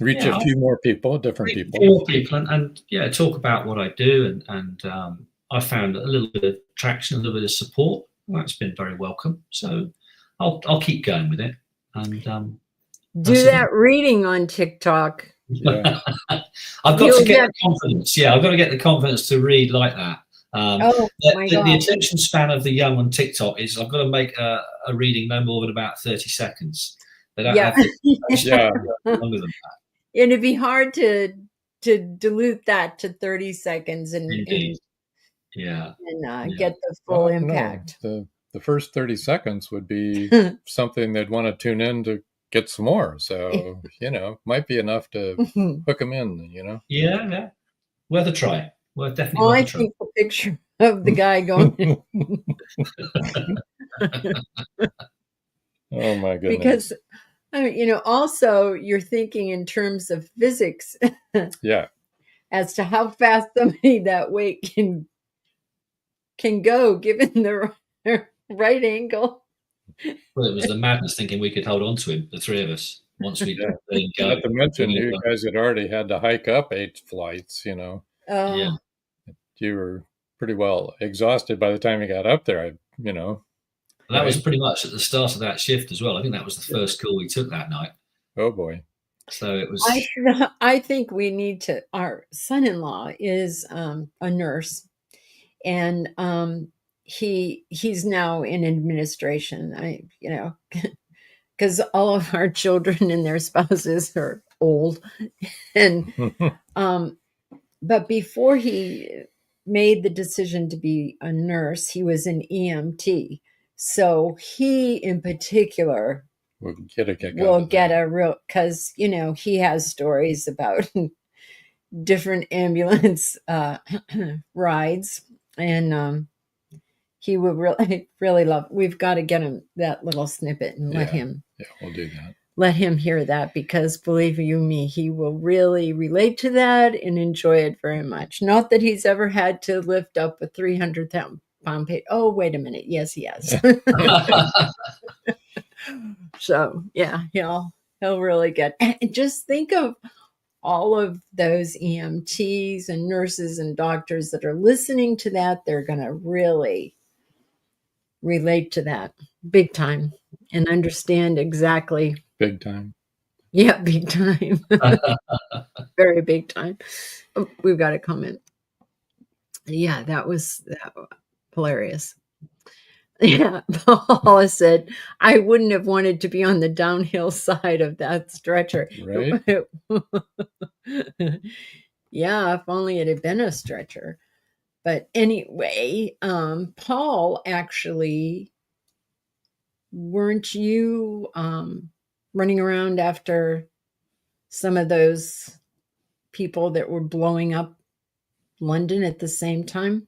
reach a few more people, different people. More people and talk about what I do and I found a little bit of traction, a little bit of support. Well, that's been very welcome. So I'll keep going with it and do that reading on TikTok. Yeah. I've got to get the confidence. Yeah, I've got to get the confidence to read like that. The attention span of the young on TikTok is I've got to make a reading no more than about 30 seconds. They don't have longer than that. It'd be hard to dilute that to 30 seconds and get the full impact. No. The first 30 seconds would be something they'd want to tune in to get some more. So, might be enough to hook them in, Yeah. Worth a try. Well, definitely. Oh, I think the picture of the guy going. Oh my goodness! Because also you're thinking in terms of physics. Yeah. As to how fast somebody that weight can go, given the right angle. Well, it was the madness thinking we could hold on to him, the three of us, once we go. Not to mention, you guys had already had to hike up 8 flights. Yeah. You were pretty well exhausted by the time you got up there, That was pretty much at the start of that shift as well. I think that was the first call we took that night. Oh boy. So it was. I think we need to. Our son-in-law is a nurse, and he's now in administration. Because all of our children and their spouses are old, and but before he made the decision to be a nurse, he was an EMT. So he, in particular, will get a real, because, he has stories about different ambulance rides. And he would really, really love, we've got to get him that little snippet and let him. Yeah, we'll do that. let him hear that, because believe you me, he will really relate to that and enjoy it very much. Not that he's ever had to lift up a 300-pound pig. Oh, wait a minute. Yes, he has. So yeah, he'll really get. And just think of all of those EMTs and nurses and doctors that are listening to that. They're going to really relate to that big time and understand exactly. Big time. Yeah, big time. Very big time. Oh, we've got a comment. Yeah, that was hilarious. Yeah, Paula said, I wouldn't have wanted to be on the downhill side of that stretcher. Right? Yeah, if only it had been a stretcher. But anyway, Paul, actually, weren't you running around after some of those people that were blowing up London at the same time?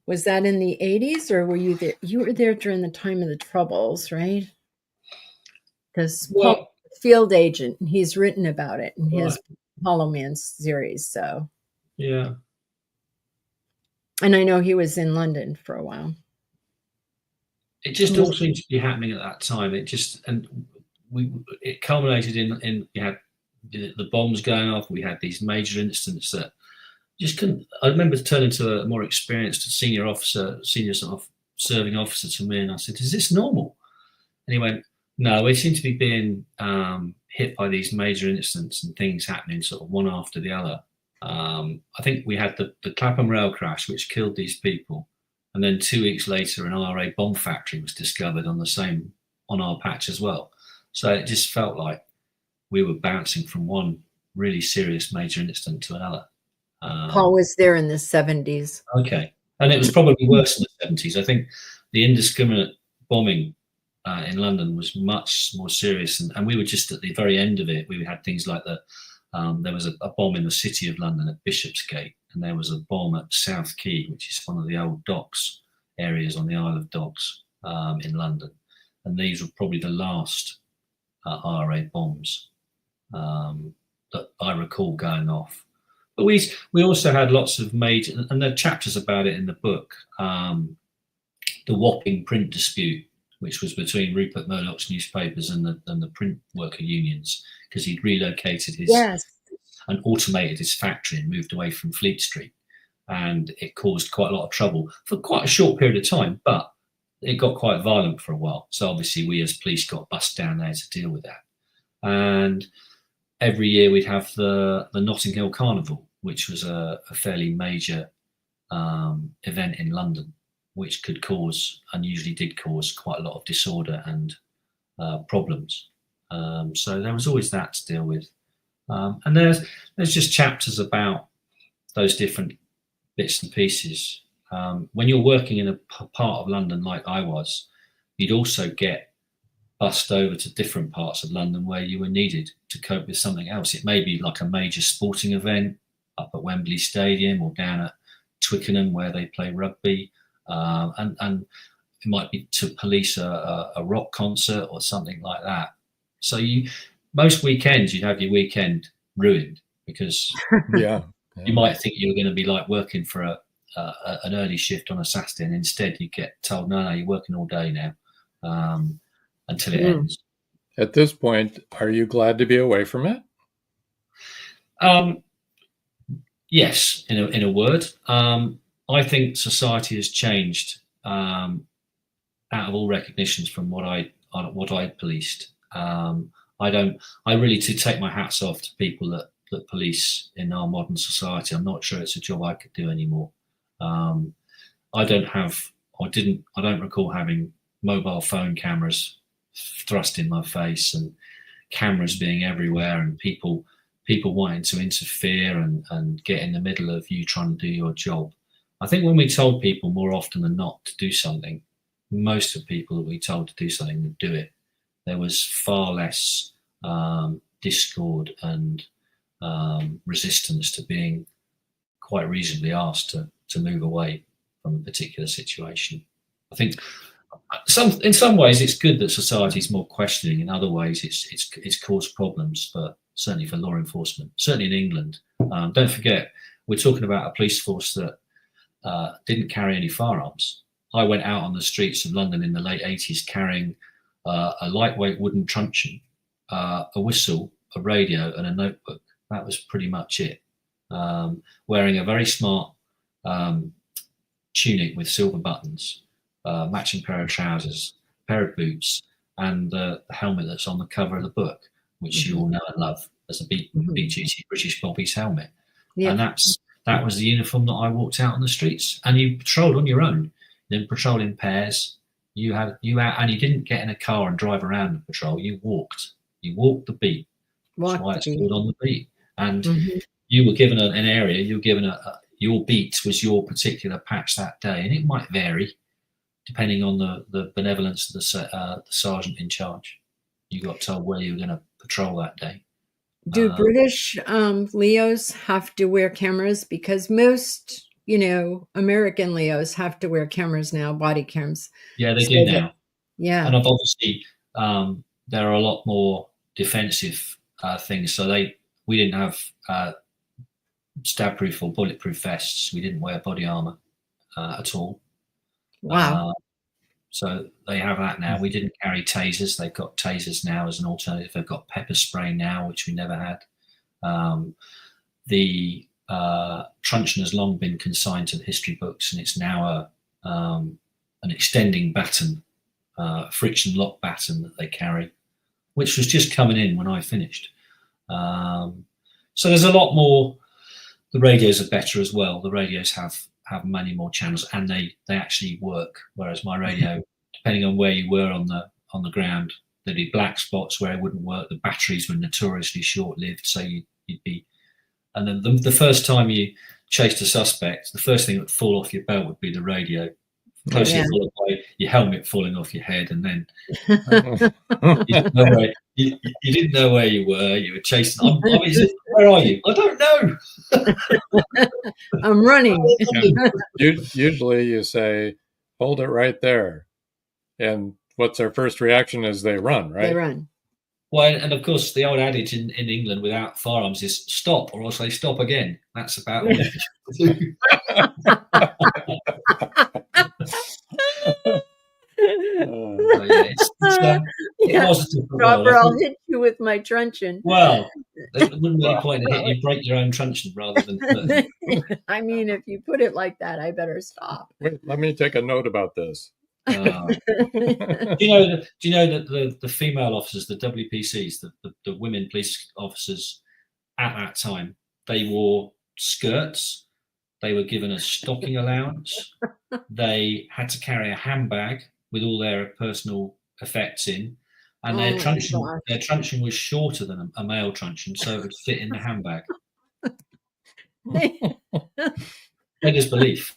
Was that in the 80s, or were you there? You were there during the time of the Troubles, right? Because Paul, field agent, he's written about it in his Hollow Man series. So yeah, and I know he was in London for a while. It just all seemed to be happening at that time. It culminated in you had the bombs going off. We had these major incidents that just couldn't. I remember turning to a more experienced senior sort of serving officer to me, and I said, "Is this normal?" And he went, "No, we seem to be being hit by these major incidents and things happening sort of one after the other." I think we had the Clapham rail crash, which killed these people, and then 2 weeks later, an RA bomb factory was discovered on our patch as well. So it just felt like we were bouncing from one really serious major incident to another. Paul was there in the 70s. Okay. And it was probably worse in the 70s. I think the indiscriminate bombing in London was much more serious. And we were just at the very end of it. We had things like there was a bomb in the city of London at Bishopsgate, and there was a bomb at South Quay, which is one of the old docks areas on the Isle of Dogs in London. And these were probably the last RA bombs that I recall going off. But we also had lots of major, and there are chapters about it in the book, the Wapping print dispute, which was between Rupert Murdoch's newspapers and the print worker unions, because he'd relocated and automated his factory and moved away from Fleet Street. And it caused quite a lot of trouble for quite a short period of time, but it got quite violent for a while. So obviously we as police got bussed down there to deal with that. And every year we'd have the Notting Hill Carnival, which was a fairly major event in London, which could cause, and usually did cause, quite a lot of disorder and problems. So there was always that to deal with. And there's just chapters about those different bits and pieces. When you're working in a part of London like I was, you'd also get bussed over to different parts of London where you were needed to cope with something else. It may be like a major sporting event up at Wembley Stadium or down at Twickenham where they play rugby, and it might be to police a rock concert or something like that. So most weekends you'd have your weekend ruined because you might think you were going to be like working for an early shift on a Saturday, and instead you get told, no, you're working all day now until it ends. At this point, are you glad to be away from it? Yes, in a word. I think society has changed out of all recognitions from what I policed. I really do take my hats off to people that police in our modern society. I'm not sure it's a job I could do anymore. I don't recall having mobile phone cameras thrust in my face and cameras being everywhere and people wanting to interfere and get in the middle of you trying to do your job. I think when we told people more often than not to do something, most of the people that we told to do something would do it. There was far less discord and resistance to being quite reasonably asked to move away from a particular situation. I think In some ways, it's good that society's more questioning. In other ways, it's caused problems certainly for law enforcement. Certainly in England, don't forget we're talking about a police force that didn't carry any firearms. I went out on the streets of London in the late 80s carrying a lightweight wooden truncheon, a whistle, a radio, and a notebook. That was pretty much it. Wearing a very smart tunic with silver buttons, matching pair of trousers, pair of boots, and the helmet that's on the cover of the book, which you all know and love as a beat duty British Bobby's helmet. Yeah. And that was the uniform that I walked out on the streets. And you patrolled on your own. You didn't patrol in pairs. And you didn't get in a car and drive around the patrol. You walked. You walked the beat. That's why it's called On the Beat. And you were given an area. You were given your beat was your particular patch that day, and it might vary depending on the benevolence of the sergeant in charge. You got told where you were going to patrol that day. Do British Leos have to wear cameras? Because most, American Leos have to wear cameras now, body cams. Yeah, they do now. Yeah. And obviously, there are a lot more defensive things. So we didn't have stab-proof or bulletproof vests. We didn't wear body armor at all. Wow. So they have that now. We didn't carry tasers. They've got tasers now as an alternative. They've got pepper spray now, which we never had. The truncheon has long been consigned to the history books, and it's now an extending baton, friction lock baton that they carry, which was just coming in when I finished. So there's a lot more. The radios are better as well. The radios have many more channels, and they actually work. Whereas my radio, depending on where you were on the ground, there'd be black spots where it wouldn't work. The batteries were notoriously short-lived, so you'd be. And then the first time you chased a suspect, the first thing that would fall off your belt would be the radio. Closely followed by your helmet falling off your head, and then you didn't know where you were. You were chasing. Where are you? I don't know. I'm running. Usually you say, hold it right there. And what's their first reaction is they run, right? They run. Well, and of course, the old adage in England without firearms is stop, or i'll say stop again. That's about all you do. Robert, I'll hit you with my truncheon. Well, there wouldn't be a point in hitting you, break your own truncheon rather than. I mean, if you put it like that, I better stop. Wait, let me take a note about this. Do you know that the female officers, the WPCs, the women police officers at that time, they wore skirts. They were given a stocking allowance. They had to carry a handbag with all their personal effects in, and their truncheon was shorter than a male truncheon, so it would fit in the handbag. Beggars belief.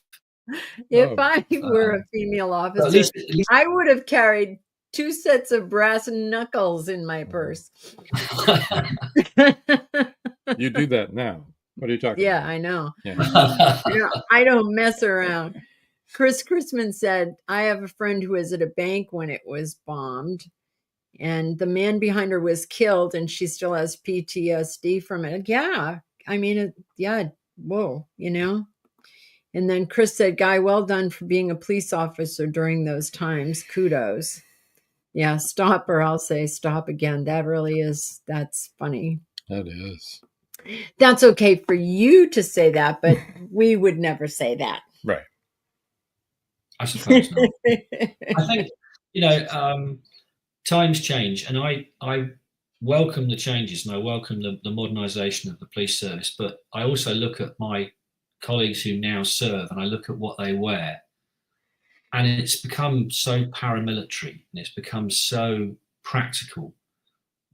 If I were a female officer, at least I would have carried 2 sets of brass knuckles in my purse. You do that now. What are you talking about? Yeah, I know. Yeah. I don't mess around. Chris Chrisman said, I have a friend who was at a bank when it was bombed, and the man behind her was killed, and she still has PTSD from it. Yeah. I mean, whoa, And then Chris said, Guy, well done for being a police officer during those times. Kudos. Yeah, stop, or I'll say stop again. That really is, that's funny. That is. That's okay for you to say that, but we would never say that. Right. I suppose not. I think, times change, and I welcome the changes, and I welcome the modernisation of the police service, but I also look at my colleagues who now serve, and I look at what they wear, and it's become so paramilitary, and it's become so practical.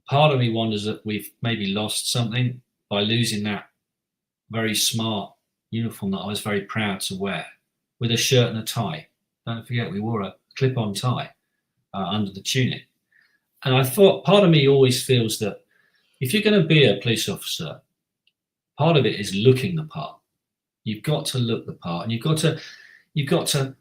Part of me wonders that we've maybe lost something by losing that very smart uniform that I was very proud to wear, with a shirt and a tie. Don't forget, we wore a clip-on tie under the tunic. And I thought, part of me always feels that if you're going to be a police officer, part of it is looking the part. You've got to look the part, and you've got to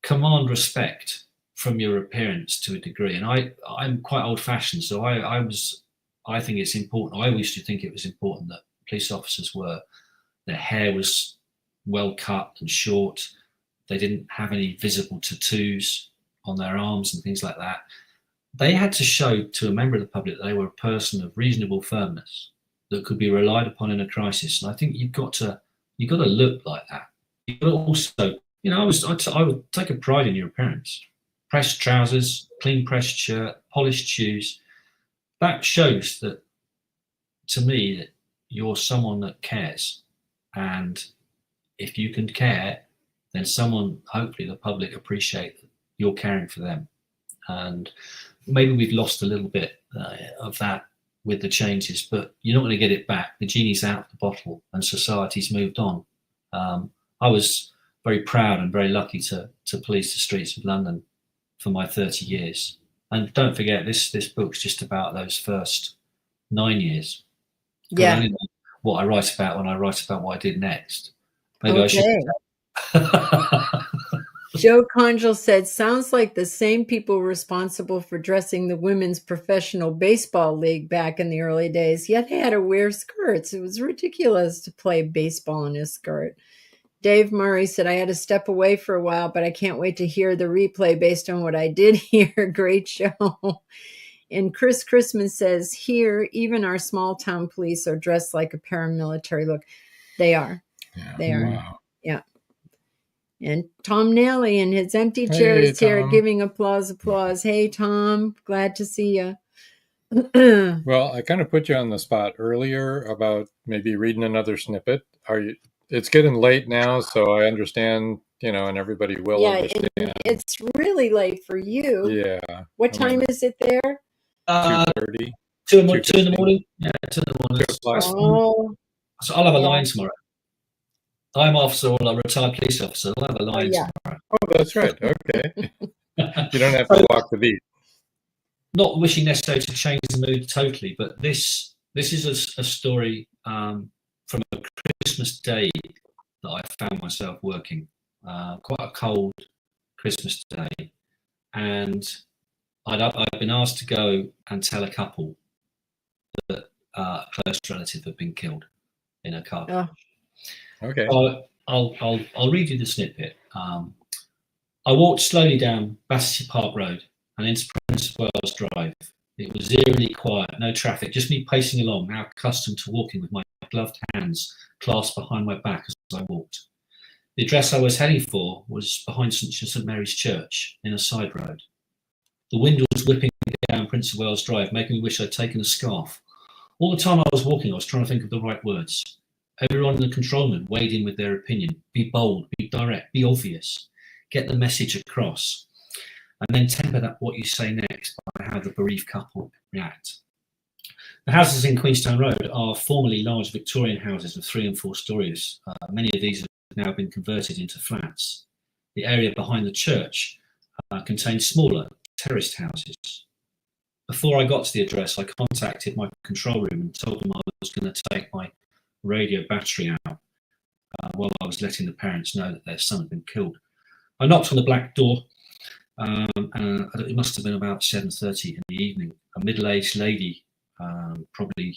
command respect. from your appearance to a degree. And I'm quite old-fashioned, so I think it's important. I used to think it was important that police officers their hair was well cut and short. They didn't have any visible tattoos on their arms and things like that. They had to show to a member of the public that they were a person of reasonable firmness that could be relied upon in a crisis. And I think you've got to look like that. You've got to also, I would take a pride in your appearance. Pressed trousers, clean pressed shirt, polished shoes. That shows that, to me, that you're someone that cares. And if you can care, then hopefully the public appreciate that you're caring for them. And maybe we've lost a little bit of that with the changes, but you're not going to get it back. The genie's out of the bottle and society's moved on. I was very proud and very lucky to police the streets of London for my 30 years. And don't forget, this book's just about those first 9 years. Yeah. I only know what I write about when I write about what I did next. Maybe Okay. I should. Joe Conjal said, sounds like the same people responsible for dressing the women's professional baseball league back in the early days, yet they had to wear skirts. It was ridiculous to play baseball in a skirt. Dave Murray said, I had to step away for a while, but I can't wait to hear the replay based on what I did hear. Great show. And Chris Chrisman says, here, even our small town police are dressed like a paramilitary look. They are. Yeah, they are. Wow. Yeah. And Tom Nally in his empty chair is here giving applause. Hey, Tom, glad to see you. Well, I kind of put you on the spot earlier about maybe reading another snippet. It's getting late now, so I understand, and everybody will understand. It's really late for you. Yeah. What time is it there? 2:30. 2 in the morning. Yeah, 2 in the morning. Oh. So I'll have a line tomorrow. I'm officer or a retired police officer. I'll have a line tomorrow. Oh, that's right. Okay. You don't have to walk the beat. Not wishing necessarily to change the mood totally, but this is a story from a Christmas day that I found myself working. Quite a cold Christmas day, and I'd been asked to go and tell a couple that a close relative had been killed in a car crash. Okay. I'll read you the snippet. I walked slowly down Battersea Park Road and into Prince of Wales Drive. It was eerily quiet, no traffic, just me pacing along, now accustomed to walking with my gloved hands clasped behind my back as I walked. The address I was heading for was behind St Mary's Church in a side road. The wind was whipping down Prince of Wales Drive, making me wish I'd taken a scarf. All the time I was walking, I was trying to think of the right words. Everyone in the control room weighed in with their opinion. Be bold, be direct, be obvious. Get the message across. And then temper that what you say next by how the bereaved couple react. The houses in Queenstown Road are formerly large Victorian houses of 3 and 4 stories. Many of these have now been converted into flats. The area behind the church contains smaller terraced houses. Before I got to the address, I contacted my control room and told them I was going to take my radio battery out while I was letting the parents know that their son had been killed. I knocked on the black door, and it must have been about 7:30 in the evening. A middle-aged lady, probably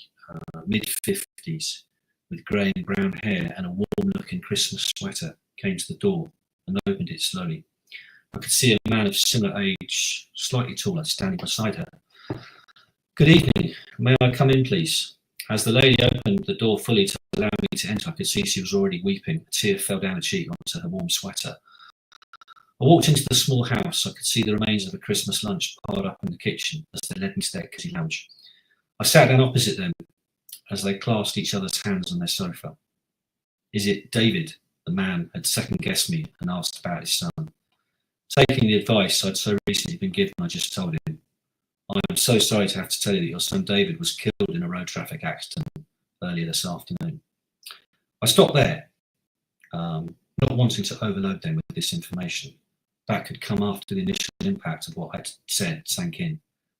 mid-50s, with grey and brown hair and a warm-looking Christmas sweater, came to the door and opened it slowly. I could see a man of similar age, slightly taller, standing beside her. Good evening. May I come in, please? As the lady opened the door fully to allow me to enter, I could see she was already weeping. A tear fell down her cheek onto her warm sweater. I walked into the small house. I could see the remains of a Christmas lunch piled up in the kitchen as they led me to their cosy lounge. I sat down opposite them as they clasped each other's hands on their sofa. Is it David? The man had second-guessed me and asked about his son. Taking the advice I'd so recently been given, I just told him, I am so sorry to have to tell you that your son David was killed in a road traffic accident earlier this afternoon. I stopped there, not wanting to overload them with this information. That could come after the initial impact of what I'd said sank in.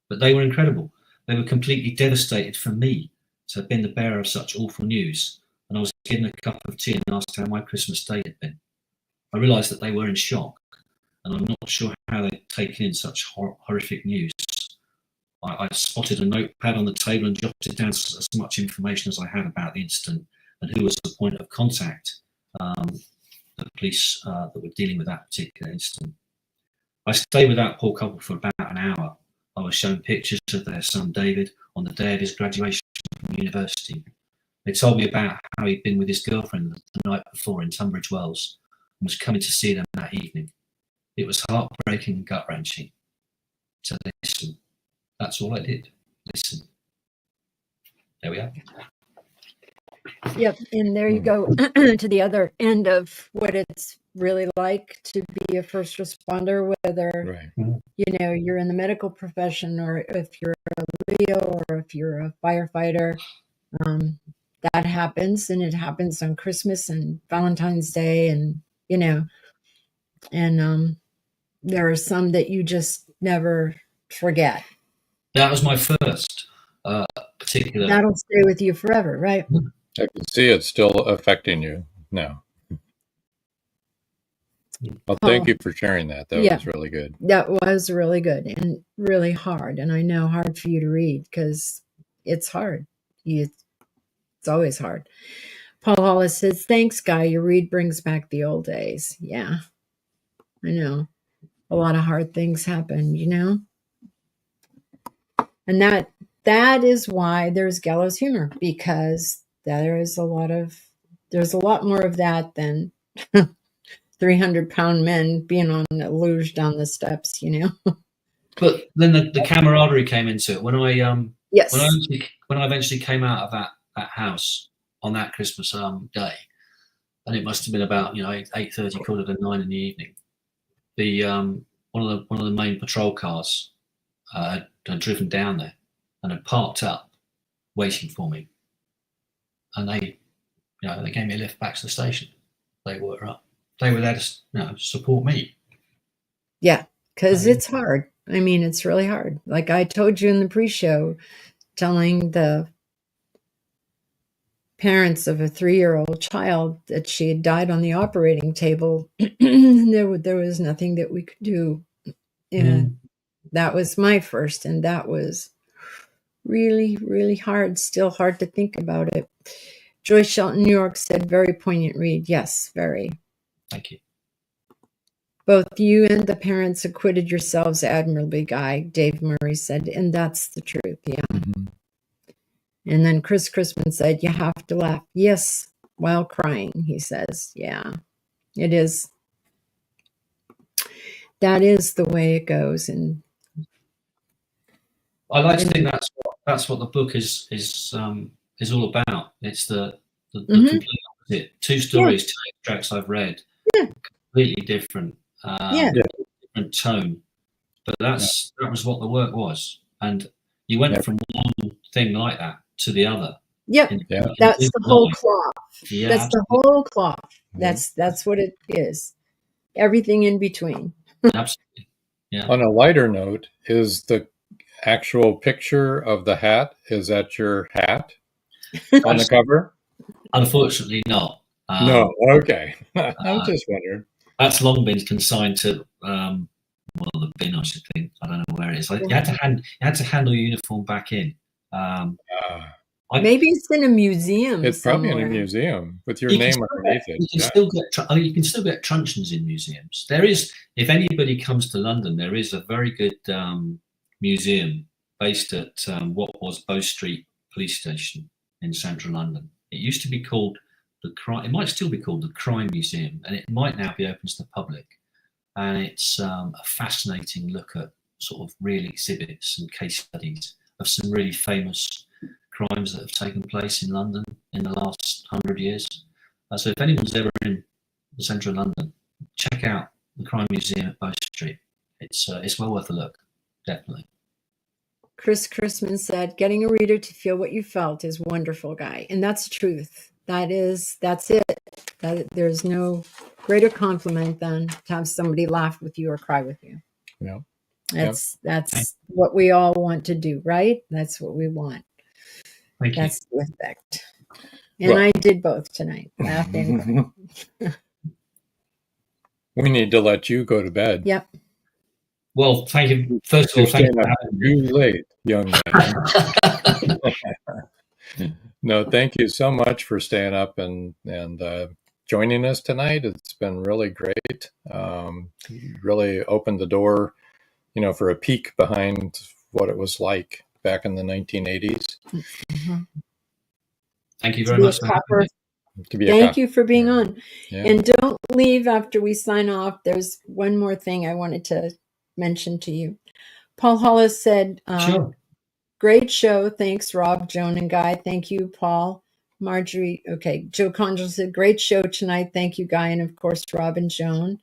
But they were incredible. They were completely devastated for me to have been the bearer of such awful news, and I was given a cup of tea and asked how my Christmas day had been. I realised that they were in shock, and I'm not sure how they've taken in such horrific news. I spotted a notepad on the table and jotted down as much information as I had about the incident and who was the point of contact, the police that were dealing with that particular incident. I stayed with that poor couple for about an hour. I was shown pictures of their son David on the day of his graduation from university. They told me about how he'd been with his girlfriend the night before in Tunbridge Wells and was coming to see them that evening. It was heartbreaking and gut-wrenching. So listen. That's all I did. Listen. There we are. Yep, and there you go to the other end of what it's really like to be a first responder, whether you're in the medical profession or if you're a Leo or if you're a firefighter. That happens, and it happens on Christmas and Valentine's Day, and there are some that you just never forget. That was my first particular. That'll stay with you forever, right? I can see it's still affecting you now. Well, thank you for sharing that. That was really good. That was really good and really hard. And I know hard for you to read because it's hard. It's always hard. Paul Hollis says, thanks, Guy. Your read brings back the old days. Yeah, I know. A lot of hard things happen, And that is why there's gallows humor, because there's a lot more of that than 300-pound men being on a luge down the steps, But then the camaraderie came into it when I eventually came out of that house on that Christmas day, and it must have been about 8:30, 8:45 in the evening. The one of the main patrol cars had driven down there and had parked up, waiting for me, and they gave me a lift back to the station. They were there to support me. Yeah, because it's hard. I mean, it's really hard. Like I told you in the pre-show, telling the parents of a 3-year-old child that she had died on the operating table, there was nothing that we could do. And that was my first, and that was really, really hard. Still hard to think about it. Joyce Shelton, New York said, very poignant read. Yes, very. Thank you. Both you and the parents acquitted yourselves admirably, Guy, Dave Murray said, and that's the truth. Yeah. Mm-hmm. And then Chris Crispin said, you have to laugh. Yes, while crying, he says. Yeah, it is. That is the way it goes. And I like to think that's what the book is all about. It's the complete opposite. 2 stories, 2 extracts I've read, completely different, different tone. But that was what the work was, and you went from one thing like that to the other. That's the whole cloth. Yeah, that's the whole cloth. That's what it is. Everything in between. Absolutely. Yeah. On a lighter note, is the actual picture of the hat, is that your hat on the cover? Unfortunately not. No, okay. I'm just wondering. That's long been consigned to the bin, I should think. I don't know where it is. You had to hand your uniform back in. Maybe it's in a museum. It's probably in a museum with your name underneath it. You can still get truncheons in museums. There is, if anybody comes to London, there is a very good museum based at what was Bow Street Police Station in central London. It used to be called it might still be called the Crime Museum, and it might now be open to the public. And it's a fascinating look at sort of real exhibits and case studies of some really famous crimes that have taken place in London in the last 100 years. So if anyone's ever in the centre of London, check out the Crime Museum at Bow Street. It's well worth a look, definitely. Chris Chrisman said, getting a reader to feel what you felt is wonderful, Guy. And that's the truth. That's it. There's no greater compliment than to have somebody laugh with you or cry with you. Yeah. That's what we all want to do, right? That's what we want. Thank you. That's the effect. And I did both tonight, laughing. We need to let you go to bed. Yep. Well, thank you. First of all, thank you for having me. Too late, young man. No, thank you so much for staying up and joining us tonight. It's been really great. Really opened the door, for a peek behind what it was like back in the 1980s. Mm-hmm. Thank you very much for having me. Thank you for being on. Yeah. And don't leave after we sign off. There's one more thing I wanted to mention to you. Paul Hollis said, Sure. Great show. Thanks, Rob, Joan, and Guy. Thank you, Paul. Marjorie. Okay. Joe Condrell said, great show tonight. Thank you, Guy. And of course, Rob and Joan.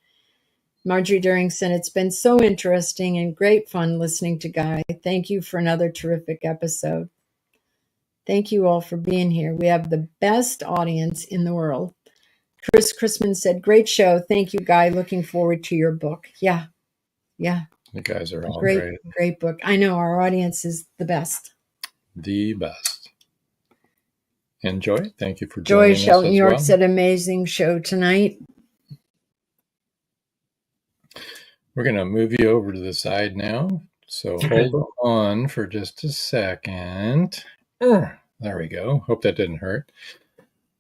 Marjorie During said, it's been so interesting and great fun listening to Guy. Thank you for another terrific episode. Thank you all for being here. We have the best audience in the world. Chris Chrisman said, great show. Thank you, Guy. Looking forward to your book. Yeah. You guys are all Great book. I know our audience is the best. The best. And Joy, thank you for Joy joining us Shelton as York well. said, amazing show tonight. We're going to move you over to the side now. So hold on for just a second. There we go. Hope that didn't hurt.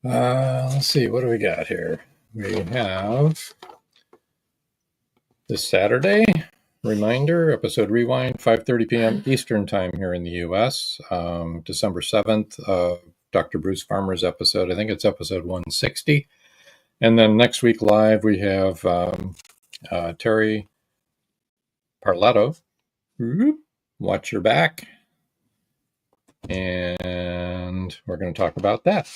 Let's see. What do we got here? We have this Saturday, reminder, episode rewind, 5:30 p.m. Eastern time here in the U.S. December 7th, Dr. Bruce Farmer's episode. I think it's episode 160. And then next week live, we have Terry Parletto. Watch your back. And we're going to talk about that.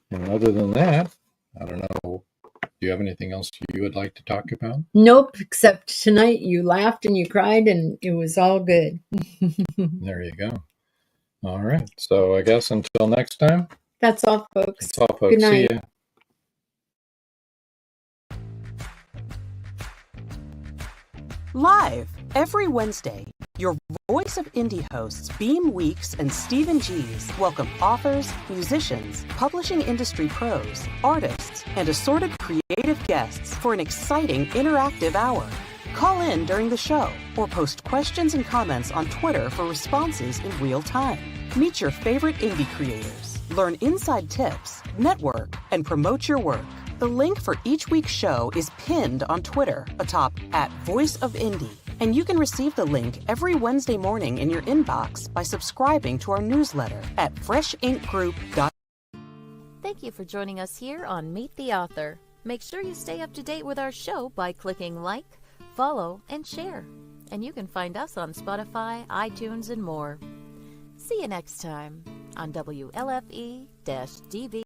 And other than that, I don't know. Do you have anything else you would like to talk about? Nope, except tonight you laughed and you cried and it was all good. There you go. All right. So I guess until next time. That's all, folks. That's all, folks. Good night. See ya. Live every Wednesday, your Voice of Indie hosts Beam Weeks and Stephen Gees welcome authors, musicians, publishing industry pros, artists, and assorted creative guests for an exciting interactive hour. Call in during the show or post questions and comments on Twitter for responses in real time. Meet your favorite indie creators, learn inside tips, network, and promote your work. The link for each week's show is pinned on Twitter atop @VoiceOfIndie, and you can receive the link every Wednesday morning in your inbox by subscribing to our newsletter at freshinkgroup.com. Thank you for joining us here on Meet the Author. Make sure you stay up to date with our show by clicking like, follow, and share. And you can find us on Spotify, iTunes, and more. See you next time on WLFE-DV.